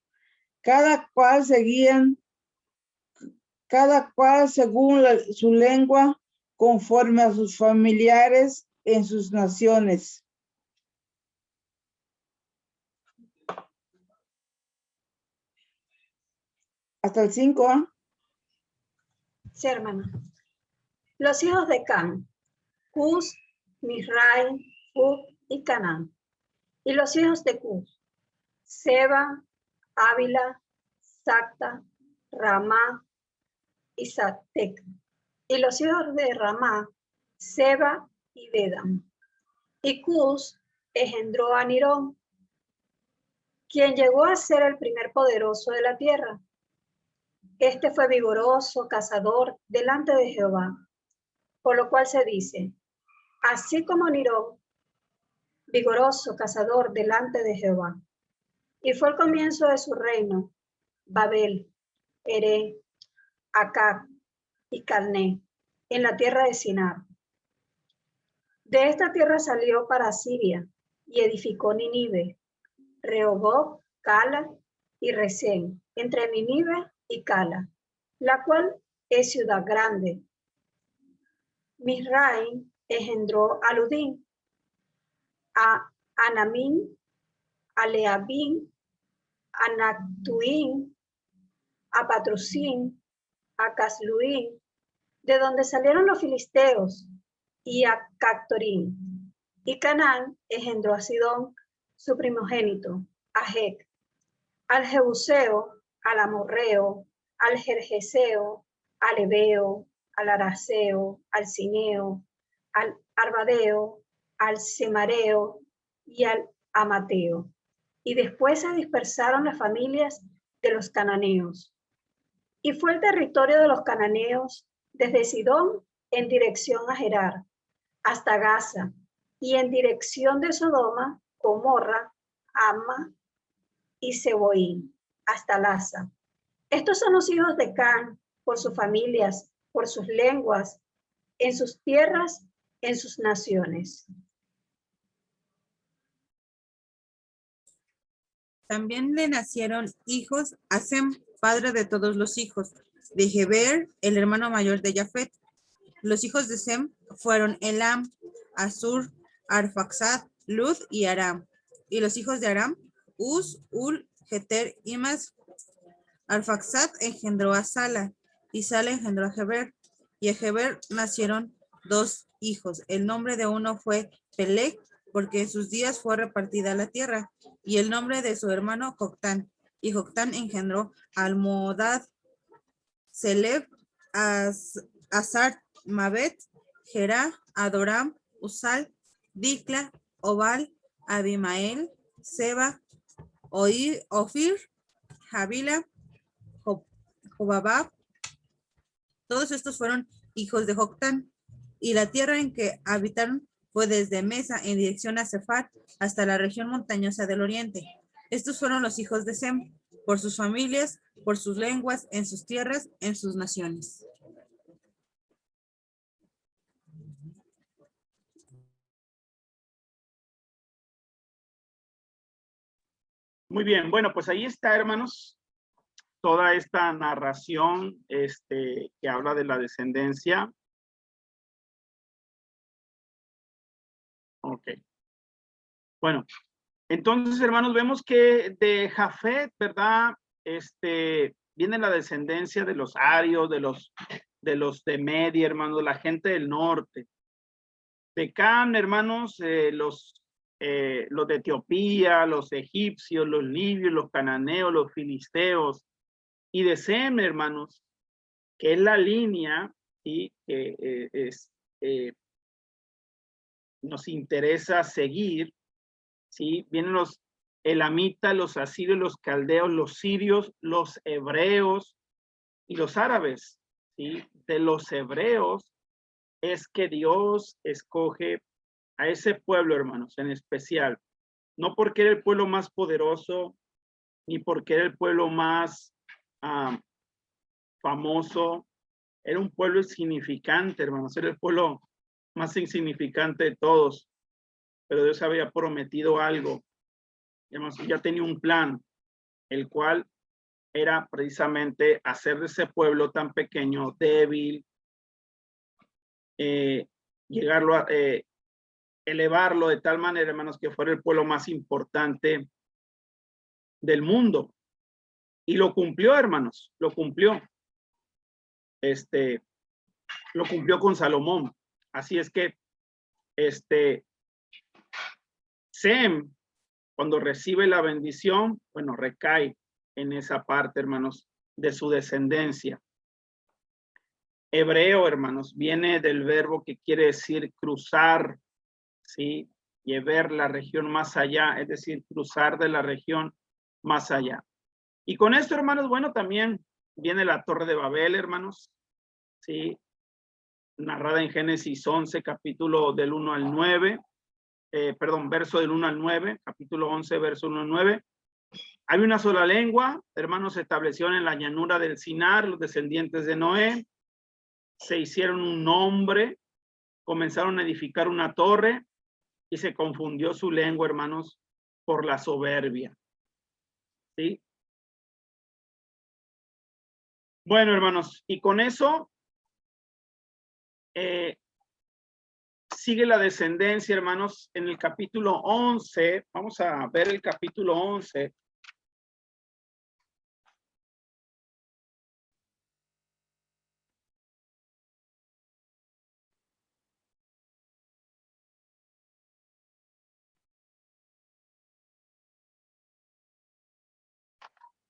cada cual según su lengua, conforme a sus familiares en sus naciones. Hasta el 5, ¿ah? Sí, hermano. Los hijos de Cam, Cus, Misraim, Put y Canaán. Y los hijos de Cus, Seba, Ávila, Sacta, Ramá y Satec. Y los hijos de Ramá, Seba y Dedam. Y Cus engendró a Nirón, quien llegó a ser el primer poderoso de la tierra. Este fue vigoroso, cazador delante de Jehová, por lo cual se dice, así como Nirón, vigoroso, cazador delante de Jehová. Y fue el comienzo de su reino, Babel, Eré, Acab y Calné, en la tierra de Sinar. De esta tierra salió para Siria y edificó Nínive, Rehoboth, Cala y Resén, entre Nínive y Cala, la cual es ciudad grande. Misraim engendró a Ludín, a Anamín, a Leabín, a Nactuín, a Patrusín, a Casluín, de donde salieron los filisteos, y a Cactorín. Y Canaán engendró a Sidón, su primogénito, a Jec, al Jebuseo, al Amorreo, al Gergeseo, al Ebeo, al Araceo, al Cineo, al Arbadeo, al Semareo y al Amateo. Y después se dispersaron las familias de los cananeos. Y fue el territorio de los cananeos desde Sidón en dirección a Gerar, hasta Gaza, y en dirección de Sodoma, Gomorra, Ama y Seboín, hasta Laza. Estos son los hijos de Can, por sus familias, por sus lenguas, en sus tierras, en sus naciones. También le nacieron hijos a Sem, padre de todos los hijos, de Heber, el hermano mayor de Jafet. Los hijos de Sem fueron Elam, Asur, Arfaxad, Lud y Aram. Y los hijos de Aram, Uz, Ul, Geter y Mas. Arfaxad engendró a Sala, y Sala engendró a Heber. Y a Heber nacieron 2 hijos. El nombre de uno fue Peleg, porque en sus días fue repartida la tierra. Y el nombre de su hermano Joctán. Y Joctán engendró a Almodad, Seleb, Azar, Mabet, Gerá, Adoram, Usal, Dicla, Obal, Abimael, Seba, Ofir, Javila, Jobabab. Todos estos fueron hijos de Joctán. Y la tierra en que habitaron fue desde Mesa en dirección a Cefar hasta la región montañosa del oriente. Estos fueron los hijos de Sem, por sus familias, por sus lenguas, en sus tierras, en sus naciones. Muy bien, bueno, pues ahí está, hermanos, toda esta narración que habla de la descendencia. Ok. Bueno, entonces, hermanos, vemos que de Jafet, ¿verdad? Viene la descendencia de los arios, de los de Media, hermanos, la gente del norte. De Cam, hermanos, los de Etiopía, los egipcios, los libios, los cananeos, los filisteos. Y de Sem, hermanos, que es la línea, ¿sí? Que nos interesa seguir, ¿sí? Vienen los elamitas, los asirios, los caldeos, los sirios, los hebreos y los árabes, ¿sí? De los hebreos es que Dios escoge a ese pueblo, hermanos, en especial, no porque era el pueblo más poderoso, ni porque era el pueblo más famoso, era un pueblo insignificante, hermanos, era el pueblo más insignificante de todos, pero Dios había prometido algo Hermanos, ya tenía un plan, el cual era precisamente hacer de ese pueblo tan pequeño, débil, llegarlo a elevarlo de tal manera, hermanos, que fuera el pueblo más importante del mundo. Y lo cumplió, hermanos, lo cumplió. Lo cumplió con Salomón. Así es que, Sem, cuando recibe la bendición, bueno, recae en esa parte, hermanos, de su descendencia. Hebreo, hermanos, viene del verbo que quiere decir cruzar, ¿sí? Y ver la región más allá, es decir, cruzar de la región más allá. Y con esto, hermanos, bueno, también viene la Torre de Babel, hermanos, ¿sí? Narrada en Génesis 11, capítulo del 1 al 9, verso del 1 al 9, capítulo 11, verso 1 al 9. Hay una sola lengua, hermanos, se establecieron en la llanura del Sinar, los descendientes de Noé, se hicieron un nombre, comenzaron a edificar una torre y se confundió su lengua, hermanos, por la soberbia. ¿Sí? Bueno, hermanos, y con eso sigue la descendencia, hermanos, en el capítulo 11. Vamos a ver el capítulo 11.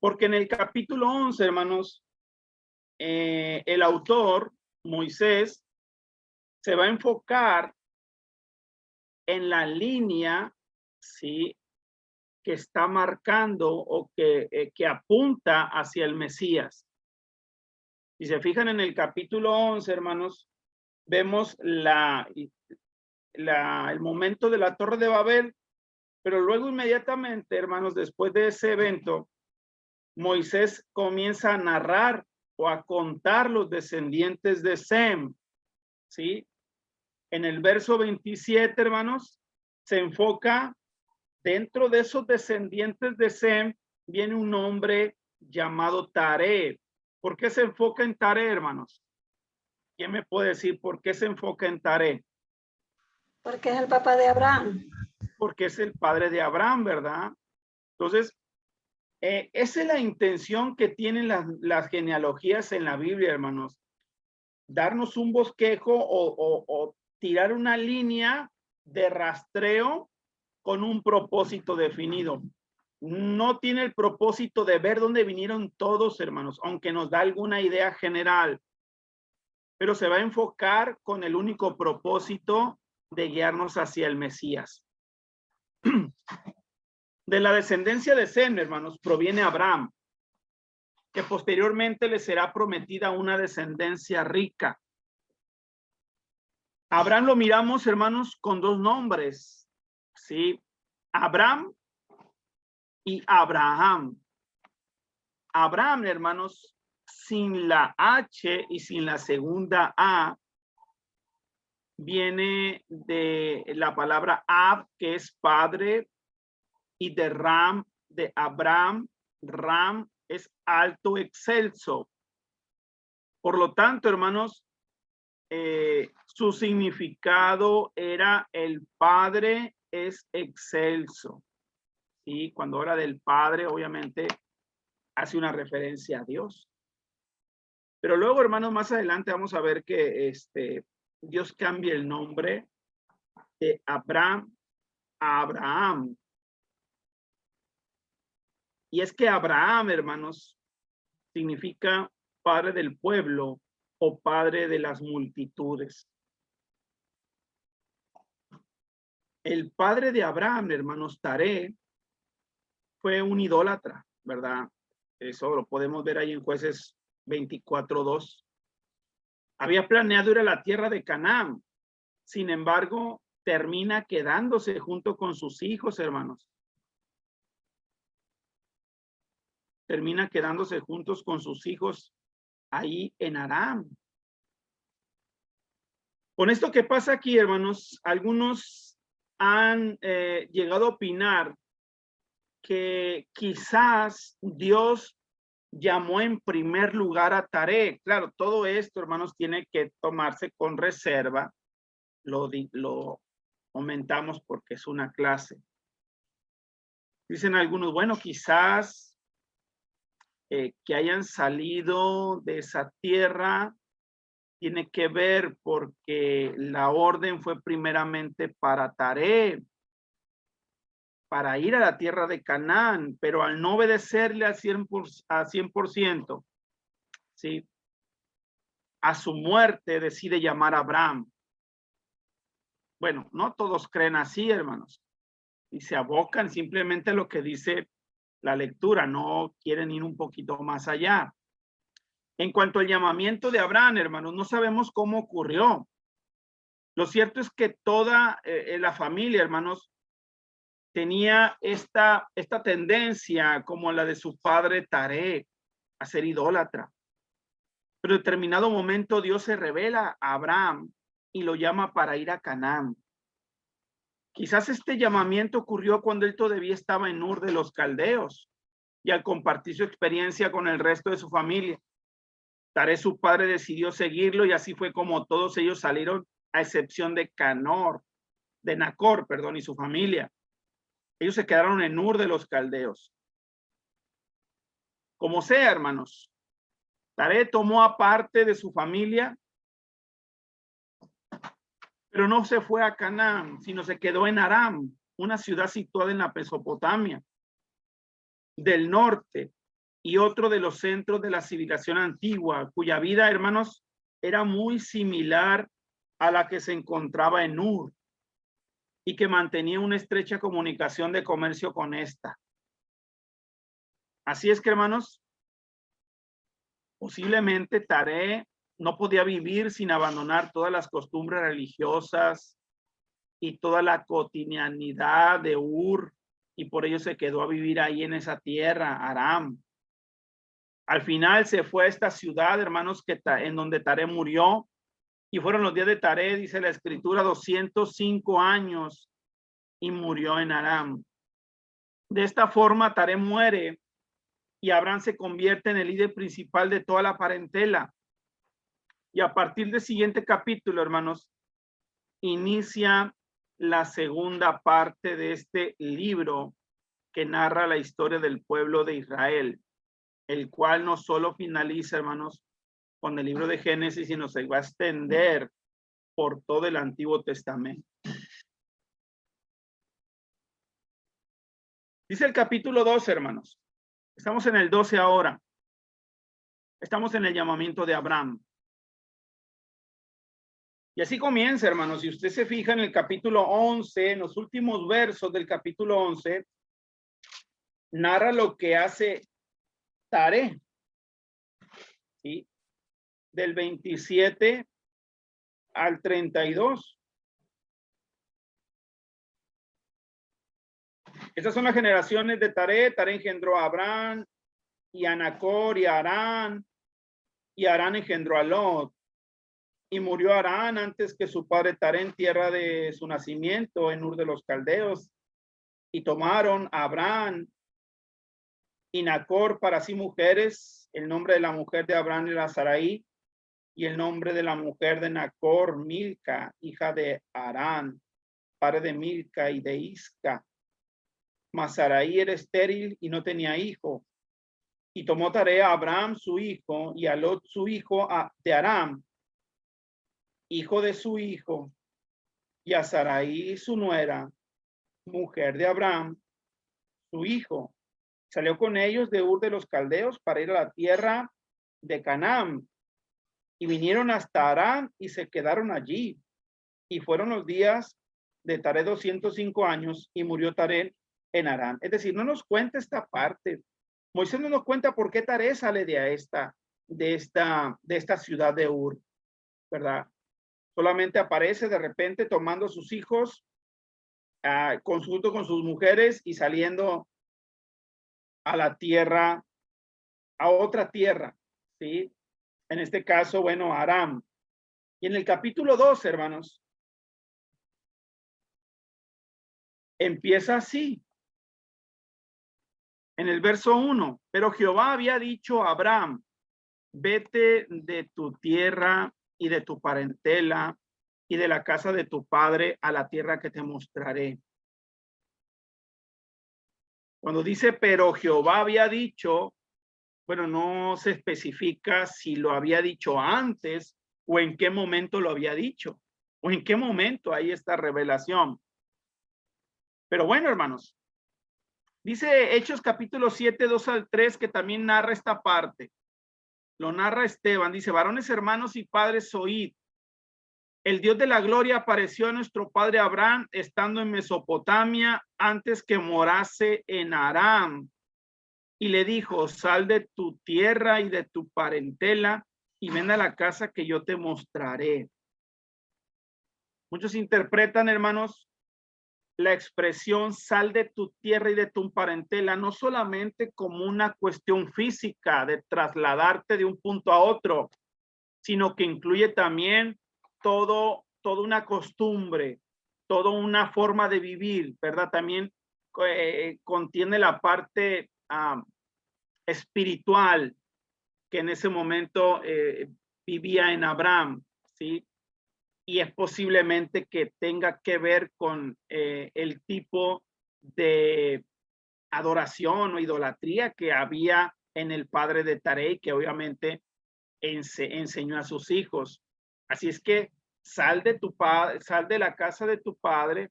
Porque en el capítulo 11, hermanos, el autor, Moisés, se va a enfocar en la línea, ¿sí?, que está marcando o que apunta hacia el Mesías. Si se fijan en el capítulo 11, hermanos, vemos el momento de la Torre de Babel, pero luego inmediatamente, hermanos, después de ese evento, Moisés comienza a narrar o a contar los descendientes de Sem, ¿sí? En el verso 27, hermanos, se enfoca dentro de esos descendientes de Sem, viene un hombre llamado Taré. ¿Por qué se enfoca en Taré, hermanos? ¿Quién me puede decir por qué se enfoca en Taré? Porque es el papá de Abraham. Porque es el padre de Abraham, ¿verdad? Entonces, esa es la intención que tienen las genealogías en la Biblia, hermanos. Darnos un bosquejo o tirar una línea de rastreo con un propósito definido. No tiene el propósito de ver dónde vinieron todos, hermanos, aunque nos da alguna idea general, pero se va a enfocar con el único propósito de guiarnos hacia el Mesías. De la descendencia de Sem, hermanos, proviene Abraham, que posteriormente le será prometida una descendencia rica. Abraham lo miramos, hermanos, con dos nombres, ¿sí? Abraham y Abraham. Abraham, hermanos, sin la H y sin la segunda A, viene de la palabra Ab, que es padre, y de Ram, de Abraham. Ram es alto, excelso. Por lo tanto, hermanos, su significado era el Padre es excelso. Y cuando habla del Padre, obviamente, hace una referencia a Dios. Pero luego, hermanos, más adelante vamos a ver que Dios cambia el nombre de Abraham a Abraham. Y es que Abraham, hermanos, significa padre del pueblo o padre de las multitudes. El padre de Abraham, hermanos, Taré, fue un idólatra, ¿verdad? Eso lo podemos ver ahí en Jueces 24:2. Había planeado ir a la tierra de Canaán. Sin embargo, termina quedándose junto con sus hijos, hermanos. Termina quedándose juntos con sus hijos ahí en Aram. Con esto que pasa aquí, hermanos, algunos han llegado a opinar que quizás Dios llamó en primer lugar a Taré. Claro, todo esto, hermanos, tiene que tomarse con reserva. Lo comentamos porque es una clase. Dicen algunos, bueno, quizás que hayan salido de esa tierra tiene que ver porque la orden fue primeramente para Taré, para ir a la tierra de Canaán, pero al no obedecerle al 100%, ¿sí? A su muerte decide llamar a Abraham. Bueno, no todos creen así, hermanos, y se abocan simplemente a lo que dice la lectura, no quieren ir un poquito más allá. En cuanto al llamamiento de Abraham, hermanos, no sabemos cómo ocurrió. Lo cierto es que toda la familia, hermanos, tenía esta tendencia como la de su padre Taré, a ser idólatra. Pero en determinado momento Dios se revela a Abraham y lo llama para ir a Canaán. Quizás este llamamiento ocurrió cuando él todavía estaba en Ur de los Caldeos y al compartir su experiencia con el resto de su familia. Taré, su padre, decidió seguirlo y así fue como todos ellos salieron, a excepción de Nacor, y su familia. Ellos se quedaron en Ur de los Caldeos. Como sea, hermanos, Taré tomó aparte de su familia, pero no se fue a Canaán, sino se quedó en Aram, una ciudad situada en la Mesopotamia del norte y otro de los centros de la civilización antigua, cuya vida, hermanos, era muy similar a la que se encontraba en Ur y que mantenía una estrecha comunicación de comercio con esta. Así es que, hermanos, posiblemente Taré no podía vivir sin abandonar todas las costumbres religiosas y toda la cotidianidad de Ur, y por ello se quedó a vivir ahí en esa tierra, Aram. Al final se fue a esta ciudad, hermanos, en donde Taré murió, y fueron los días de Taré, dice la escritura, 205 años, y murió en Aram. De esta forma Taré muere y Abraham se convierte en el líder principal de toda la parentela. Y a partir del siguiente capítulo, hermanos, inicia la segunda parte de este libro que narra la historia del pueblo de Israel, el cual no solo finaliza, hermanos, con el libro de Génesis, sino se va a extender por todo el Antiguo Testamento. Dice el capítulo 12, hermanos. Estamos en el 12 ahora. Estamos en el llamamiento de Abraham. Y así comienza, hermanos. Si usted se fija en el capítulo 11, en los últimos versos del capítulo 11, narra lo que hace Taré, ¿sí? Del 27 al 32. Estas son las generaciones de Taré. Taré engendró a Abraham y a Nacor y a Harán, y Harán engendró a Lot. Y murió Harán antes que su padre Taré en tierra de su nacimiento, en Ur de los Caldeos. Y tomaron a Abraham y Nacor para sí mujeres. El nombre de la mujer de Abraham era Sarai, y el nombre de la mujer de Nacor, Milca, hija de Harán, padre de Milca y de Isca. Mas Sarai era estéril y no tenía hijo. Y tomó Taré a Abraham su hijo y a Lot su hijo de Aram, hijo de su hijo, y a Sarai su nuera, mujer de Abraham, su hijo. Salió con ellos de Ur de los Caldeos para ir a la tierra de Canaán, y vinieron hasta Aram y se quedaron allí. Y fueron los días de Taré 205 años, y murió Taré en Aram. Es decir, no nos cuenta esta parte. Moisés no nos cuenta por qué Taré sale de esta ciudad de Ur, ¿verdad? Solamente aparece de repente tomando a sus hijos, consulto con sus mujeres y saliendo a la tierra, a otra tierra, ¿sí? En este caso, bueno, Aram. Y en el capítulo 2, hermanos, empieza así. En el verso 1, pero Jehová había dicho a Abraham, vete de tu tierra y de tu parentela y de la casa de tu padre a la tierra que te mostraré. Cuando dice, pero Jehová había dicho, bueno, no se especifica si lo había dicho antes o en qué momento lo había dicho o en qué momento hay esta revelación. Pero bueno, hermanos, dice Hechos capítulo 7, 2 al 3, que también narra esta parte. Lo narra Esteban, dice, varones, hermanos y padres, oíd. El Dios de la gloria apareció a nuestro padre Abraham estando en Mesopotamia antes que morase en Aram. Y le dijo, sal de tu tierra y de tu parentela y ven a la casa que yo te mostraré. Muchos interpretan, hermanos, la expresión sal de tu tierra y de tu parentela no solamente como una cuestión física de trasladarte de un punto a otro, sino que incluye también toda una costumbre, toda una forma de vivir, ¿verdad? También contiene la parte espiritual que en ese momento vivía en Abraham, ¿sí? Y es posiblemente que tenga que ver con el tipo de adoración o idolatría que había en el padre de Tarei, que obviamente enseñó a sus hijos. Así es que sal de tu padre, sal de la casa de tu padre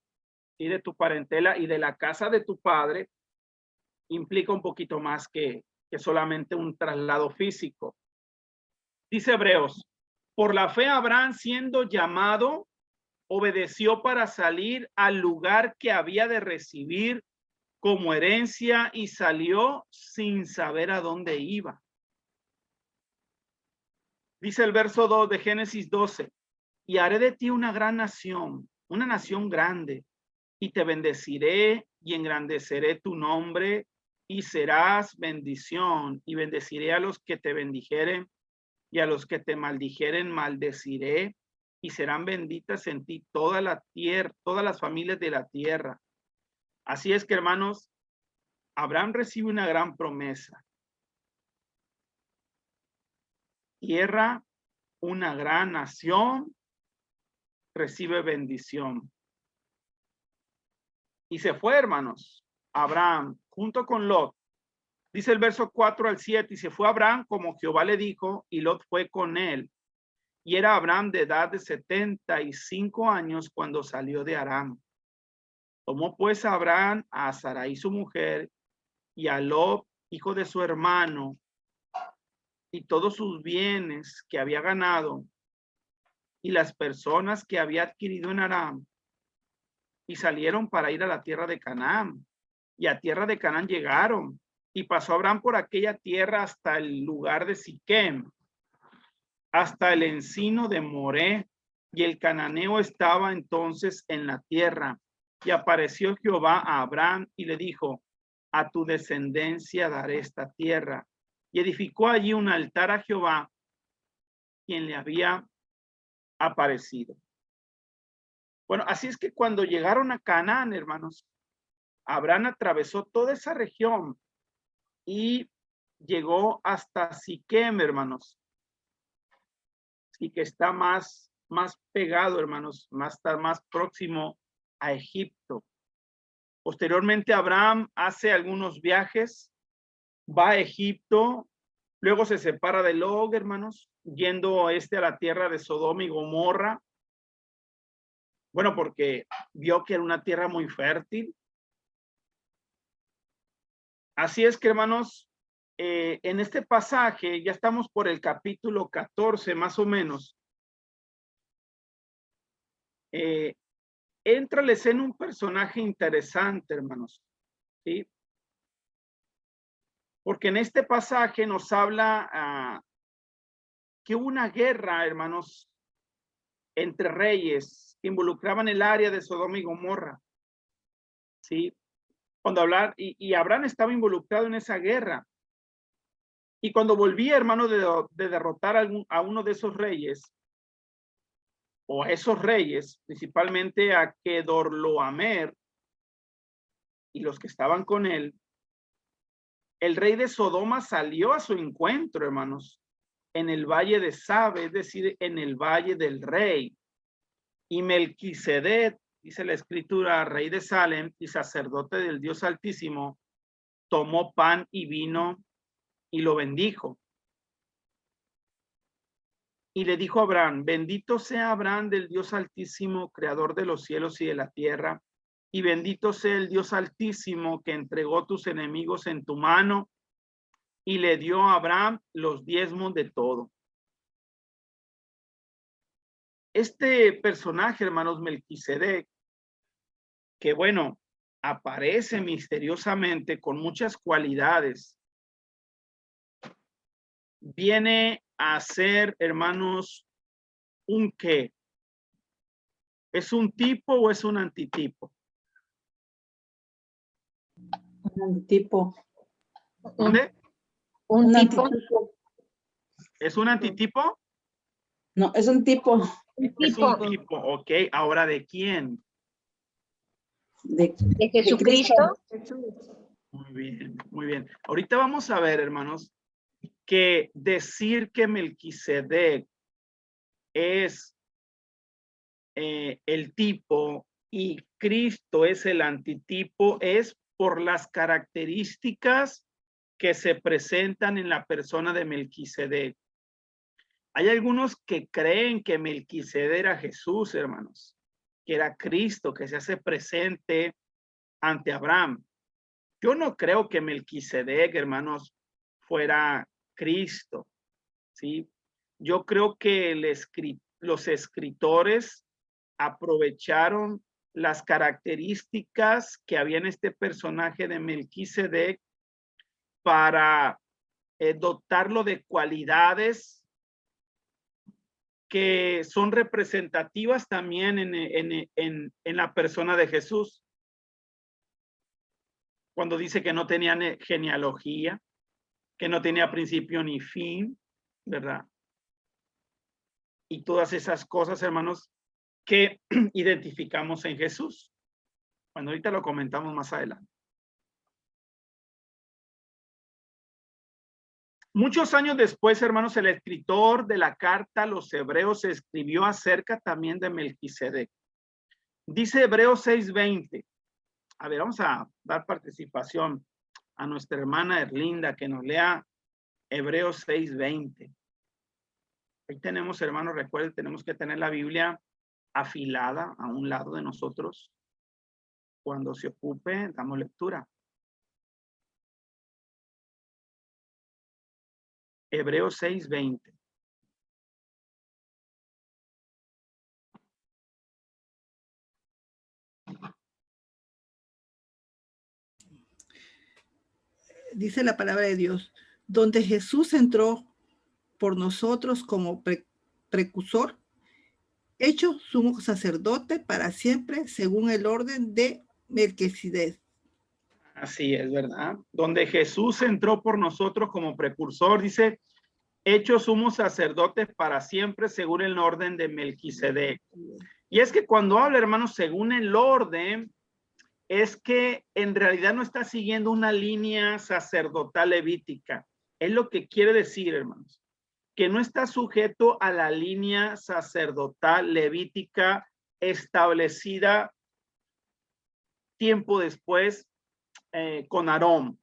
y de tu parentela y de la casa de tu padre implica un poquito más que solamente un traslado físico. Dice Hebreos, por la fe Abraham siendo llamado, obedeció para salir al lugar que había de recibir como herencia y salió sin saber a dónde iba. Dice el verso 2 de Génesis 12, y haré de ti una gran nación, una nación grande, y te bendeciré y engrandeceré tu nombre y serás bendición, y bendeciré a los que te bendijeren y a los que te maldijeren maldeciré, y serán benditas en ti toda la tierra, todas las familias de la tierra. Así es que, hermanos, Abraham recibe una gran promesa. Tierra, una gran nación, recibe bendición. Y se fue, hermanos, Abraham, junto con Lot. Dice el verso 4 al 7, y se fue Abraham como Jehová le dijo, y Lot fue con él. Y era Abraham de edad de 75 años cuando salió de Aram. Tomó pues a Abraham a Sarai su mujer, y a Lot, hijo de su hermano, y todos sus bienes que había ganado, y las personas que había adquirido en Aram, y salieron para ir a la tierra de Canaán. Y a tierra de Canaán llegaron, y pasó Abraham por aquella tierra hasta el lugar de Siquem, hasta el encino de Moré, y el cananeo estaba entonces en la tierra. Y apareció Jehová a Abraham y le dijo, a tu descendencia daré esta tierra. Y edificó allí un altar a Jehová, quien le había aparecido. Bueno, así es que cuando llegaron a Canaán, hermanos, Abraham atravesó toda esa región y llegó hasta Siquem, hermanos. Y que está más pegado, hermanos, está más próximo a Egipto. Posteriormente, Abraham hace algunos viajes, va a Egipto, luego se separa de Lot, hermanos, yendo a la tierra de Sodoma y Gomorra. Bueno, porque vio que era una tierra muy fértil. Así es que, hermanos, en este pasaje, ya estamos por el capítulo 14, más o menos. Entra la escena un personaje interesante, hermanos, ¿sí? Porque en este pasaje nos habla que hubo una guerra, hermanos, entre reyes que involucraban el área de Sodoma y Gomorra, ¿sí? Cuando y Abraham estaba involucrado en esa guerra. Y cuando volvía, hermano, de derrotar a uno de esos reyes, o a esos reyes, principalmente a Kedorlaomer y los que estaban con él, el rey de Sodoma salió a su encuentro, hermanos, en el valle de Sabe, es decir, en el valle del rey. Y Melquisedec, dice la escritura, rey de Salem y sacerdote del Dios Altísimo, tomó pan y vino y lo bendijo. Y le dijo a Abraham, bendito sea Abraham del Dios Altísimo, creador de los cielos y de la tierra, y bendito sea el Dios Altísimo que entregó tus enemigos en tu mano, y le dio a Abraham los diezmos de todo. Este personaje, hermanos, Melquisedec, que bueno, aparece misteriosamente con muchas cualidades, viene a ser, hermanos, ¿un qué? ¿Es un tipo o es un antitipo? Un tipo. ¿Dónde? Un tipo. Antitipo. ¿Es un antitipo? No, es un tipo. Es un tipo, ok. Ahora, ¿de quién? De Jesucristo. Muy bien, muy bien. Ahorita vamos a ver, hermanos, que decir que Melquisedec es el tipo y Cristo es el antitipo es por las características que se presentan en la persona de Melquisedec. Hay algunos que creen que Melquisedec era Jesús, hermanos, que era Cristo, que se hace presente ante Abraham. Yo no creo que Melquisedec, hermanos, fuera Cristo, ¿sí? Yo creo que los escritores aprovecharon las características que había en este personaje de Melquisedec para dotarlo de cualidades que son representativas también en la persona de Jesús. Cuando dice que no tenía genealogía, que no tenía principio ni fin, ¿verdad? Y todas esas cosas, hermanos, que identificamos en Jesús. Bueno, ahorita lo comentamos más adelante. Muchos años después, hermanos, el escritor de la carta a los Hebreos escribió acerca también de Melquisedec. Dice Hebreos 6:20. A ver, vamos a dar participación a nuestra hermana Erlinda que nos lea Hebreos 6:20. Ahí tenemos, hermanos, recuerden, tenemos que tener la Biblia afilada a un lado de nosotros. Cuando se ocupe, damos lectura. Hebreos 6:20. Dice la palabra de Dios, donde Jesús entró por nosotros como precursor, hecho sumo sacerdote para siempre, según el orden de Melquisedec. Así es, ¿verdad? Donde Jesús entró por nosotros como precursor, dice, hecho sumo sacerdote para siempre, según el orden de Melquisedec. Y es que cuando habla, hermanos, según el orden, es que en realidad no está siguiendo una línea sacerdotal levítica. Es lo que quiere decir, hermanos, que no está sujeto a la línea sacerdotal levítica establecida tiempo después con Aarón,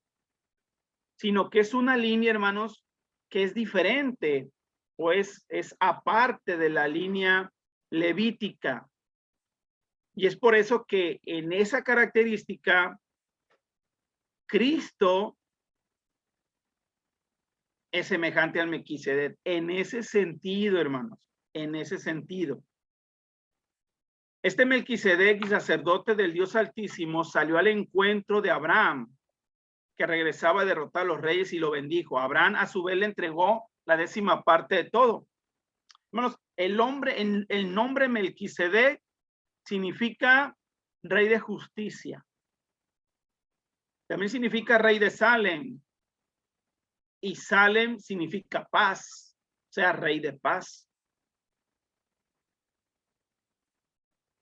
sino que es una línea, hermanos, que es diferente, o es aparte de la línea levítica. Y es por eso que en esa característica, Cristo es semejante al Melquisedec. En ese sentido, hermanos, en ese sentido. Este Melquisedec, sacerdote del Dios Altísimo, salió al encuentro de Abraham, que regresaba a derrotar a los reyes y lo bendijo. Abraham a su vez le entregó la 10ª parte de todo. Hermanos, el nombre Melquisedec significa rey de justicia. También significa rey de Salem. Y Salem significa paz, o sea, rey de paz.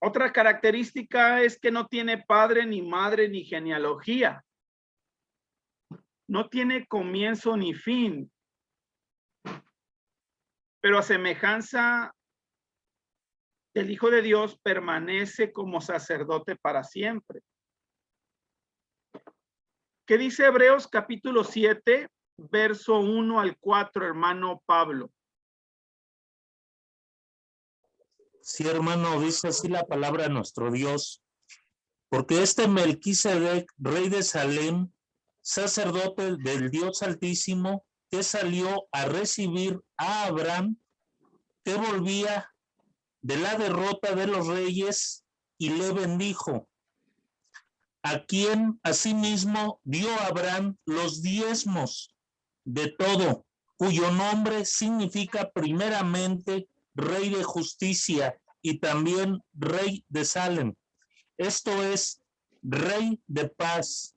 Otra característica es que no tiene padre, ni madre, ni genealogía. no tiene comienzo ni fin, pero a semejanza del Hijo de Dios permanece como sacerdote para siempre. ¿Qué dice Hebreos capítulo 7, verso 1 al 4, hermano Pablo? Sí, hermano, dice así la palabra de nuestro Dios. Porque este Melquisedec, rey de Salem, sacerdote del Dios Altísimo, que salió a recibir a Abraham, que volvía de la derrota de los reyes, y le bendijo, a quien asimismo dio a Abraham los diezmos de todo, cuyo nombre significa primeramente Rey de Justicia y también Rey de Salem. Esto es, Rey de Paz.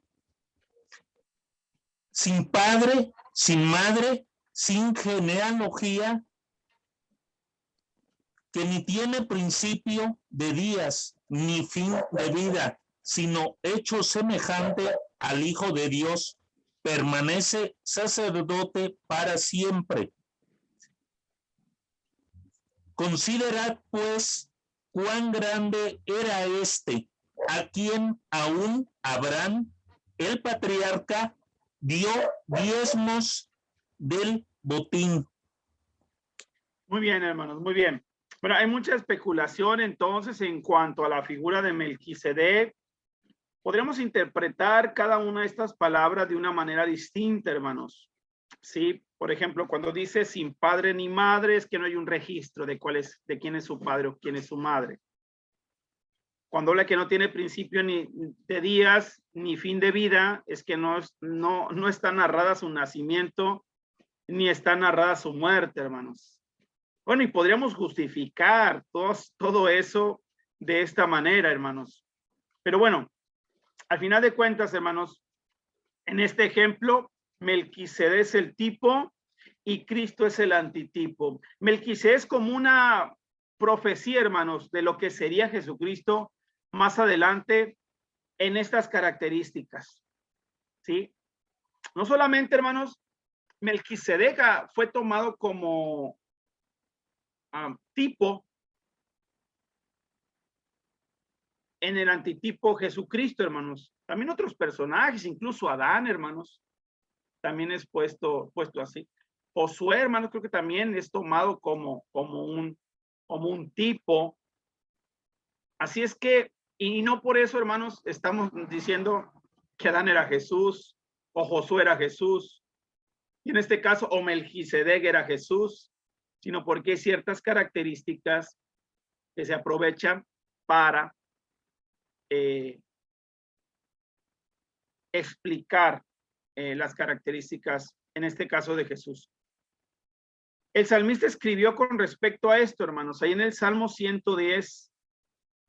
Sin padre, sin madre, sin genealogía, que ni tiene principio de días, ni fin de vida, sino hecho semejante al Hijo de Dios, permanece sacerdote para siempre. Considerad, pues, cuán grande era este, a quien aún Abraham, el patriarca, dio diezmos del botín. Muy bien, hermanos, muy bien. Bueno, hay mucha especulación entonces en cuanto a la figura de Melquisedec. Podríamos interpretar cada una de estas palabras de una manera distinta, hermanos. Sí, por ejemplo, cuando dice sin padre ni madre, es que no hay un registro de de quién es su padre o quién es su madre. Cuando habla que no tiene principio ni de días ni fin de vida, es que no está narrada su nacimiento ni está narrada su muerte, hermanos. Bueno, y podríamos justificar todo eso de esta manera, hermanos. Pero bueno, al final de cuentas, hermanos, en este ejemplo, Melquisedec es el tipo y Cristo es el antitipo. Melquisedec es como una profecía, hermanos, de lo que sería Jesucristo más adelante en estas características. ¿Sí? No solamente, hermanos, Melquisedec fue tomado como tipo en el antitipo Jesucristo, hermanos. También otros personajes, incluso Adán, hermanos, también es puesto así. Josué, hermanos, creo que también es tomado como un tipo. Así es que, y no por eso, hermanos, estamos diciendo que Adán era Jesús o Josué era Jesús. Y en este caso, o Melquisedec era Jesús, sino porque hay ciertas características que se aprovechan para explicar las características, en este caso de Jesús. El salmista escribió con respecto a esto, hermanos, ahí en el Salmo 110,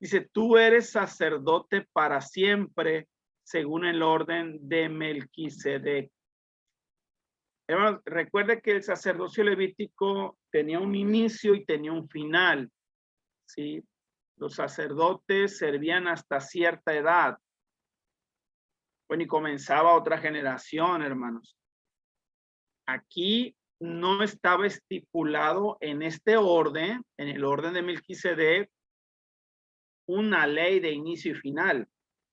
dice, tú eres sacerdote para siempre, según el orden de Melquisedec. Hermanos, recuerde que el sacerdocio levítico tenía un inicio y tenía un final, ¿sí? Los sacerdotes servían hasta cierta edad. Bueno, y comenzaba otra generación, hermanos. Aquí no estaba estipulado en este orden, en el orden de Melquisedec, una ley de inicio y final.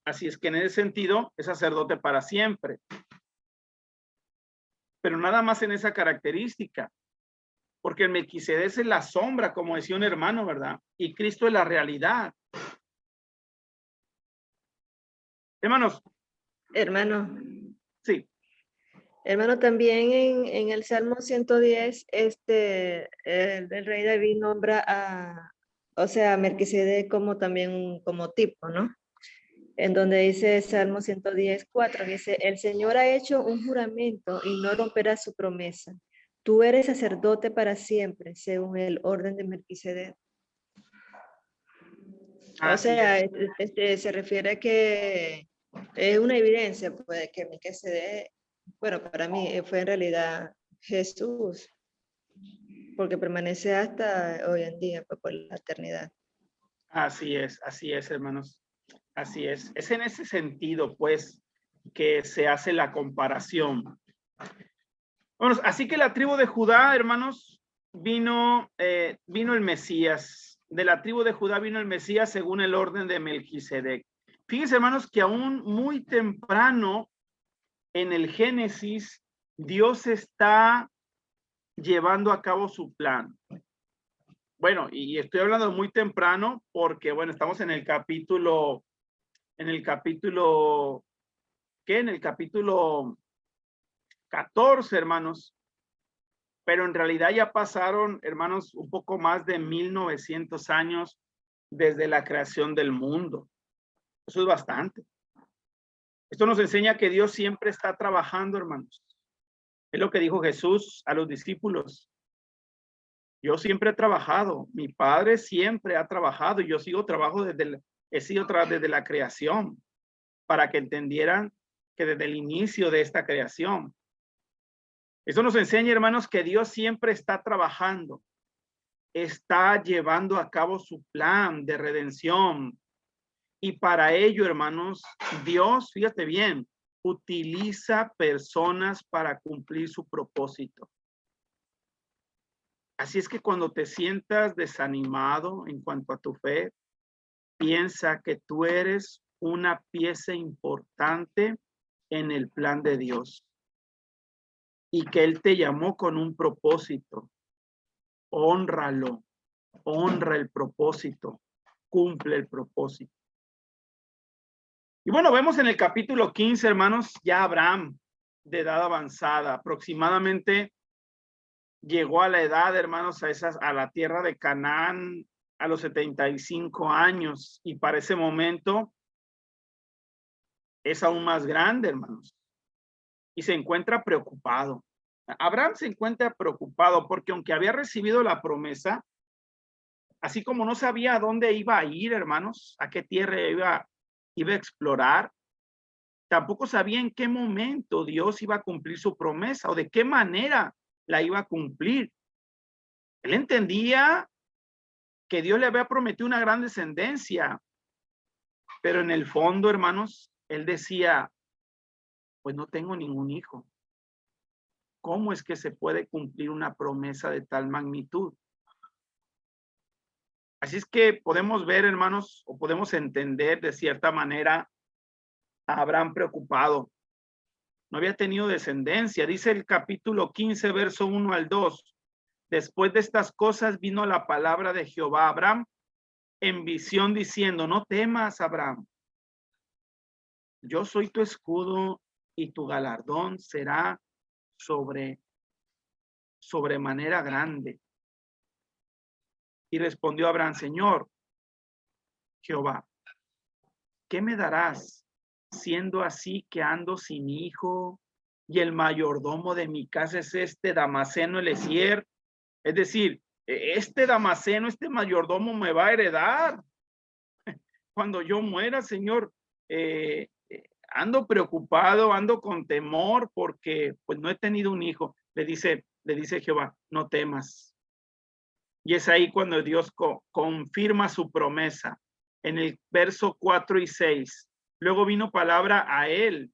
Así es que en ese sentido es sacerdote para siempre. Pero nada más en esa característica. Porque el Melquisedec es la sombra, como decía un hermano, ¿verdad? Y Cristo es la realidad. Hermanos. Hermano. Sí. Hermano, también en el Salmo 110, el rey David nombra a Melquisedec como también como tipo, ¿no? En donde dice Salmo 110:4, dice, el Señor ha hecho un juramento y no romperá su promesa. Tú eres sacerdote para siempre, según el orden de Melquisedec. O sea, se refiere a que es una evidencia, pues, que Melquisedec, bueno, para mí fue en realidad Jesús, porque permanece hasta hoy en día, pues, por la eternidad. Así es, hermanos. Así es. Es en ese sentido, pues, que se hace la comparación. Bueno, así que la tribu de Judá, hermanos, vino el Mesías. De la tribu de Judá vino el Mesías según el orden de Melquisedec. Fíjense, hermanos, que aún muy temprano en el Génesis, Dios está llevando a cabo su plan. Bueno, y estoy hablando muy temprano porque, bueno, estamos en el capítulo, ¿qué? En el capítulo 14, hermanos. Pero en realidad ya pasaron, hermanos, un poco más de 1900 años desde la creación del mundo. Eso es bastante. Esto nos enseña que Dios siempre está trabajando, hermanos. Es lo que dijo Jesús a los discípulos. Yo siempre he trabajado, mi Padre siempre ha trabajado y yo sigo trabajo desde la creación, para que entendieran que desde el inicio de esta creación. Eso nos enseña, hermanos, que Dios siempre está trabajando, está llevando a cabo su plan de redención. Y para ello, hermanos, Dios, fíjate bien, utiliza personas para cumplir su propósito. Así es que cuando te sientas desanimado en cuanto a tu fe, piensa que tú eres una pieza importante en el plan de Dios y que Él te llamó con un propósito. Hónralo, honra el propósito, cumple el propósito. Y bueno, vemos en el capítulo 15, hermanos, ya Abraham, de edad avanzada, aproximadamente llegó a la edad, hermanos, a la tierra de Canaán a los 75 años, y para ese momento es aún más grande, hermanos, y se encuentra preocupado. Abraham se encuentra preocupado porque aunque había recibido la promesa, así como no sabía a dónde iba a ir, hermanos, a qué tierra iba a explorar, tampoco sabía en qué momento Dios iba a cumplir su promesa o de qué manera la iba a cumplir. Él entendía que Dios le había prometido una gran descendencia, pero en el fondo, hermanos, él decía, pues no tengo ningún hijo. ¿Cómo es que se puede cumplir una promesa de tal magnitud? Así es que podemos ver, hermanos, o podemos entender de cierta manera a Abraham preocupado. No había tenido descendencia. Dice el capítulo 15, verso 1 al 2. Después de estas cosas vino la palabra de Jehová a Abraham en visión diciendo, no temas, Abraham. Yo soy tu escudo y tu galardón será sobremanera grande. Y respondió Abraham, Señor, Jehová, ¿qué me darás siendo así que ando sin hijo y el mayordomo de mi casa es este Damaseno Eliezer? Es decir, este Damaseno, este mayordomo me va a heredar cuando yo muera, Señor. Ando preocupado, ando con temor porque pues no he tenido un hijo. Le dice Jehová, no temas. Y es ahí cuando Dios confirma su promesa en el verso 4 y 6. Luego vino palabra a él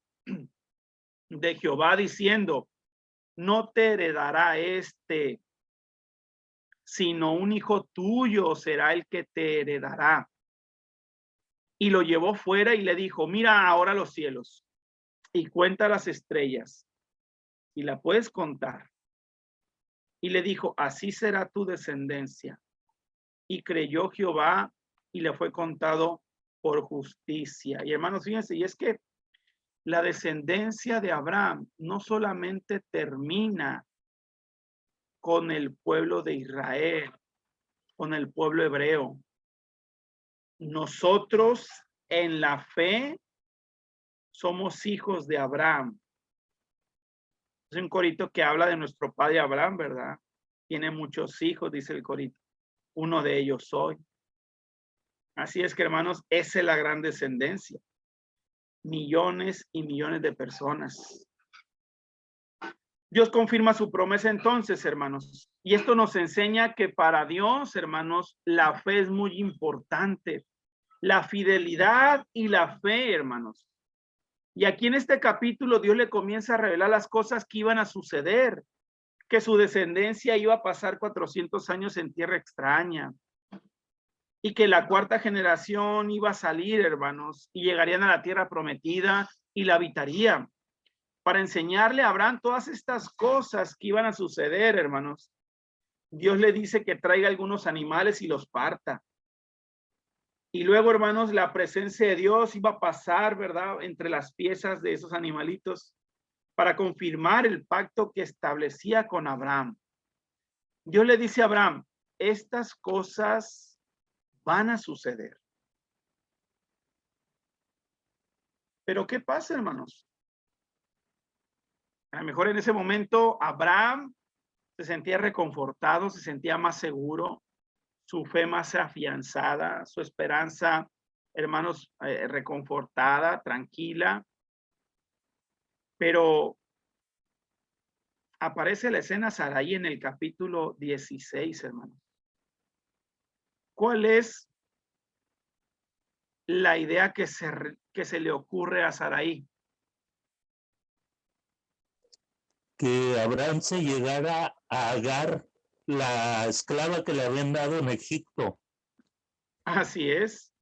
de Jehová diciendo, no te heredará sino un hijo tuyo será el que te heredará. Y lo llevó fuera y le dijo, mira ahora los cielos y cuenta las estrellas y la puedes contar. Y le dijo, así será tu descendencia. Y creyó Jehová y le fue contado por justicia. Y hermanos, fíjense, y es que la descendencia de Abraham no solamente termina con el pueblo de Israel, con el pueblo hebreo. Nosotros en la fe somos hijos de Abraham. Es un corito que habla de nuestro padre Abraham, ¿verdad? Tiene muchos hijos, dice el corito. Uno de ellos soy. Así es que, hermanos, esa es la gran descendencia. Millones y millones de personas. Dios confirma su promesa entonces, hermanos. Y esto nos enseña que para Dios, hermanos, la fe es muy importante. La fidelidad y la fe, hermanos. Y aquí en este capítulo Dios le comienza a revelar las cosas que iban a suceder, que su descendencia iba a pasar 400 años en tierra extraña y que la cuarta generación iba a salir, hermanos, y llegarían a la tierra prometida y la habitarían, para enseñarle a Abraham todas estas cosas que iban a suceder, hermanos. Dios le dice que traiga algunos animales y los parta. Y luego, hermanos, la presencia de Dios iba a pasar, ¿verdad?, entre las piezas de esos animalitos para confirmar el pacto que establecía con Abraham. Dios le dice a Abraham, estas cosas van a suceder. Pero ¿qué pasa, hermanos? A lo mejor en ese momento Abraham se sentía reconfortado, se sentía más seguro, su fe más afianzada, su esperanza, hermanos, reconfortada, tranquila. Pero aparece la escena Sarai en el capítulo 16, hermanos. ¿Cuál es la idea que se le ocurre a Sarai? Que Abraham se llegara a Agar, la esclava que le habían dado en Egipto. Así es.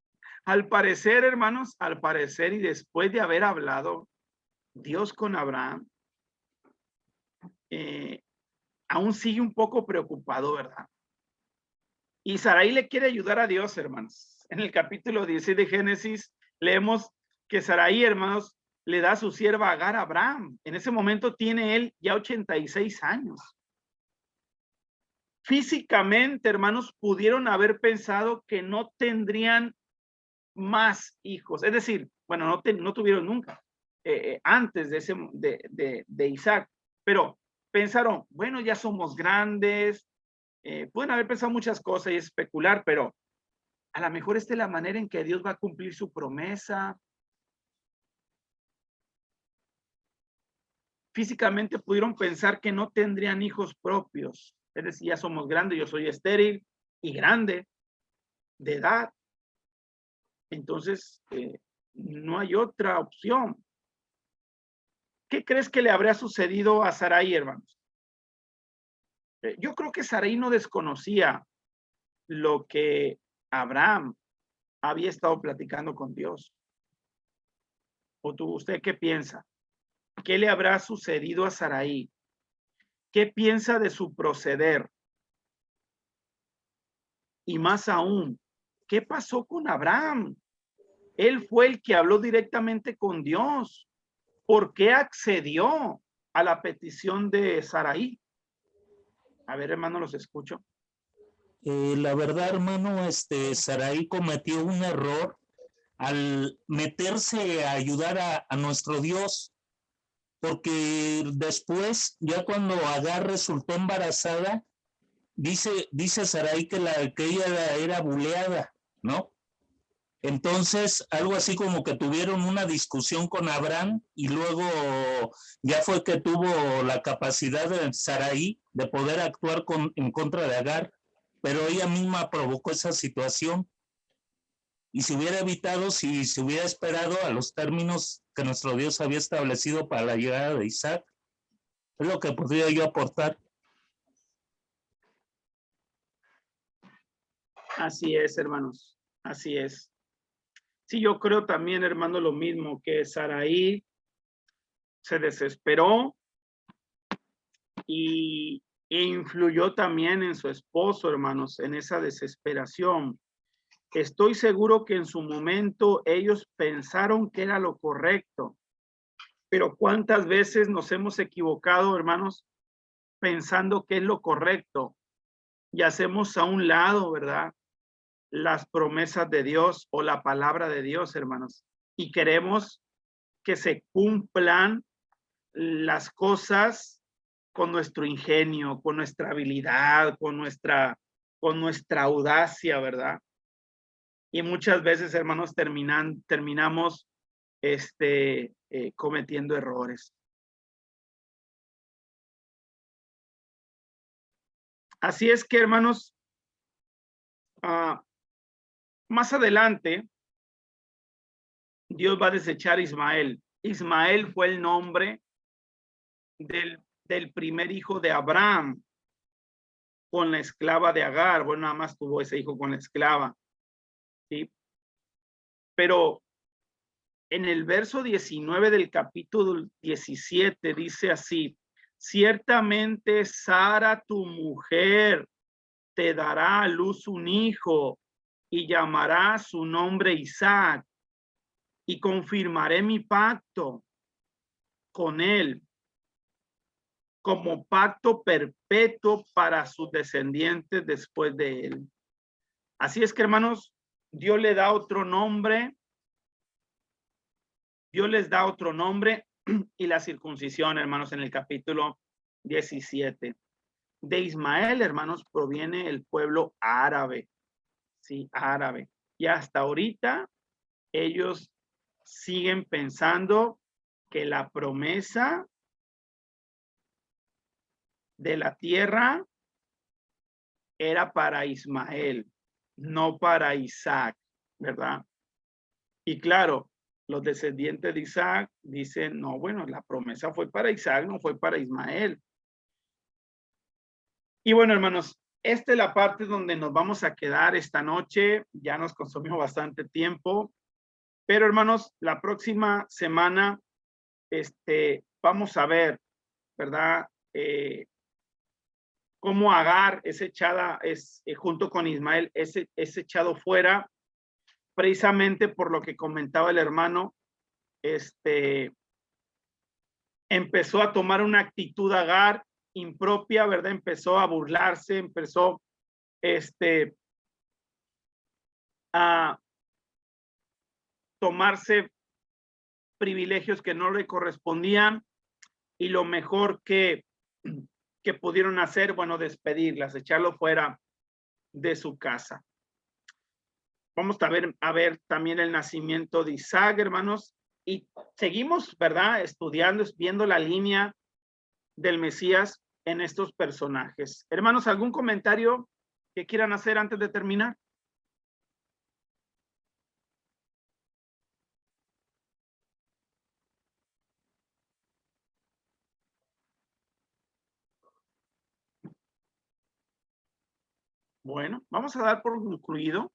Al parecer, hermanos, al parecer, y después de haber hablado Dios con Abraham, aún sigue un poco preocupado, ¿verdad? Y Sarai le quiere ayudar a Dios, hermanos. En el capítulo 16 de Génesis leemos que Sarai, hermanos, le da a su sierva Agar a Abraham. En ese momento tiene él ya 86 años. Físicamente, hermanos, pudieron haber pensado que no tendrían más hijos. Es decir, bueno, no tuvieron nunca antes de Isaac. Pero pensaron, bueno, ya somos grandes. Pueden haber pensado muchas cosas y especular, pero a lo mejor esta es la manera en que Dios va a cumplir su promesa. Físicamente pudieron pensar que no tendrían hijos propios. Es decir, ya somos grandes, yo soy estéril y grande de edad. Entonces, no hay otra opción. ¿Qué crees que le habría sucedido a Sarai, hermanos? Yo creo que Sarai no desconocía lo que Abraham había estado platicando con Dios. ¿O usted qué piensa? ¿Qué le habrá sucedido a Sarai? ¿Qué piensa de su proceder? Y más aún, ¿qué pasó con Abraham? Él fue el que habló directamente con Dios. ¿Por qué accedió a la petición de Sarai? A ver, hermano, los escucho. La verdad, hermano, Sarai cometió un error al meterse a ayudar a nuestro Dios, porque después, ya cuando Agar resultó embarazada, dice Sarai que ella era buleada, ¿no? Entonces, algo así como que tuvieron una discusión con Abraham y luego ya fue que tuvo la capacidad de Sarai de poder actuar en contra de Agar, pero ella misma provocó esa situación. Y se hubiera evitado si se hubiera esperado a los términos que nuestro Dios había establecido para la llegada de Isaac. Es lo que podría yo aportar. Así es, hermanos. Así es. Sí, yo creo también, hermano, lo mismo, que Sarai se desesperó e influyó también en su esposo, hermanos, en esa desesperación. Estoy seguro que en su momento ellos pensaron que era lo correcto, pero ¿cuántas veces nos hemos equivocado, hermanos, pensando que es lo correcto y hacemos a un lado, ¿verdad?, las promesas de Dios o la palabra de Dios, hermanos, y queremos que se cumplan las cosas con nuestro ingenio, con nuestra habilidad, con nuestra audacia, ¿verdad? Y muchas veces, hermanos, terminamos cometiendo errores. Así es que, hermanos, más adelante, Dios va a desechar a Ismael. Ismael fue el nombre del primer hijo de Abraham con la esclava de Agar. Bueno, nada más tuvo ese hijo con la esclava, ¿sí? Pero en el verso 19 del capítulo 17 dice así: ciertamente Sara, tu mujer, te dará a luz un hijo y llamará su nombre Isaac, y confirmaré mi pacto con él como pacto perpetuo para sus descendientes después de él. Así es que, hermanos, Dios le da otro nombre. Dios les da otro nombre y la circuncisión, hermanos, en el capítulo 17. De Ismael, hermanos, proviene el pueblo árabe. Sí, árabe. Y hasta ahorita ellos siguen pensando que la promesa de la tierra era para Ismael, no para Isaac, ¿verdad? Y claro, los descendientes de Isaac dicen, no, bueno, la promesa fue para Isaac, no fue para Ismael. Y bueno, hermanos, esta es la parte donde nos vamos a quedar esta noche. Ya nos consumió bastante tiempo. Pero, hermanos, la próxima semana vamos a ver, ¿verdad? Cómo Agar es echada, junto con Ismael, es echado fuera, precisamente por lo que comentaba el hermano. Empezó a tomar una actitud Agar impropia, ¿verdad? Empezó a burlarse, empezó a tomarse privilegios que no le correspondían, y lo mejor que pudieron hacer, bueno, despedirlas, echarlo fuera de su casa. Vamos a ver también el nacimiento de Isaac, hermanos, y seguimos, ¿verdad? Estudiando, viendo la línea del Mesías en estos personajes. Hermanos, ¿algún comentario que quieran hacer antes de terminar? Bueno, vamos a dar por concluido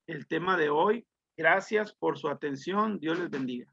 el tema de hoy. Gracias por su atención. Dios les bendiga.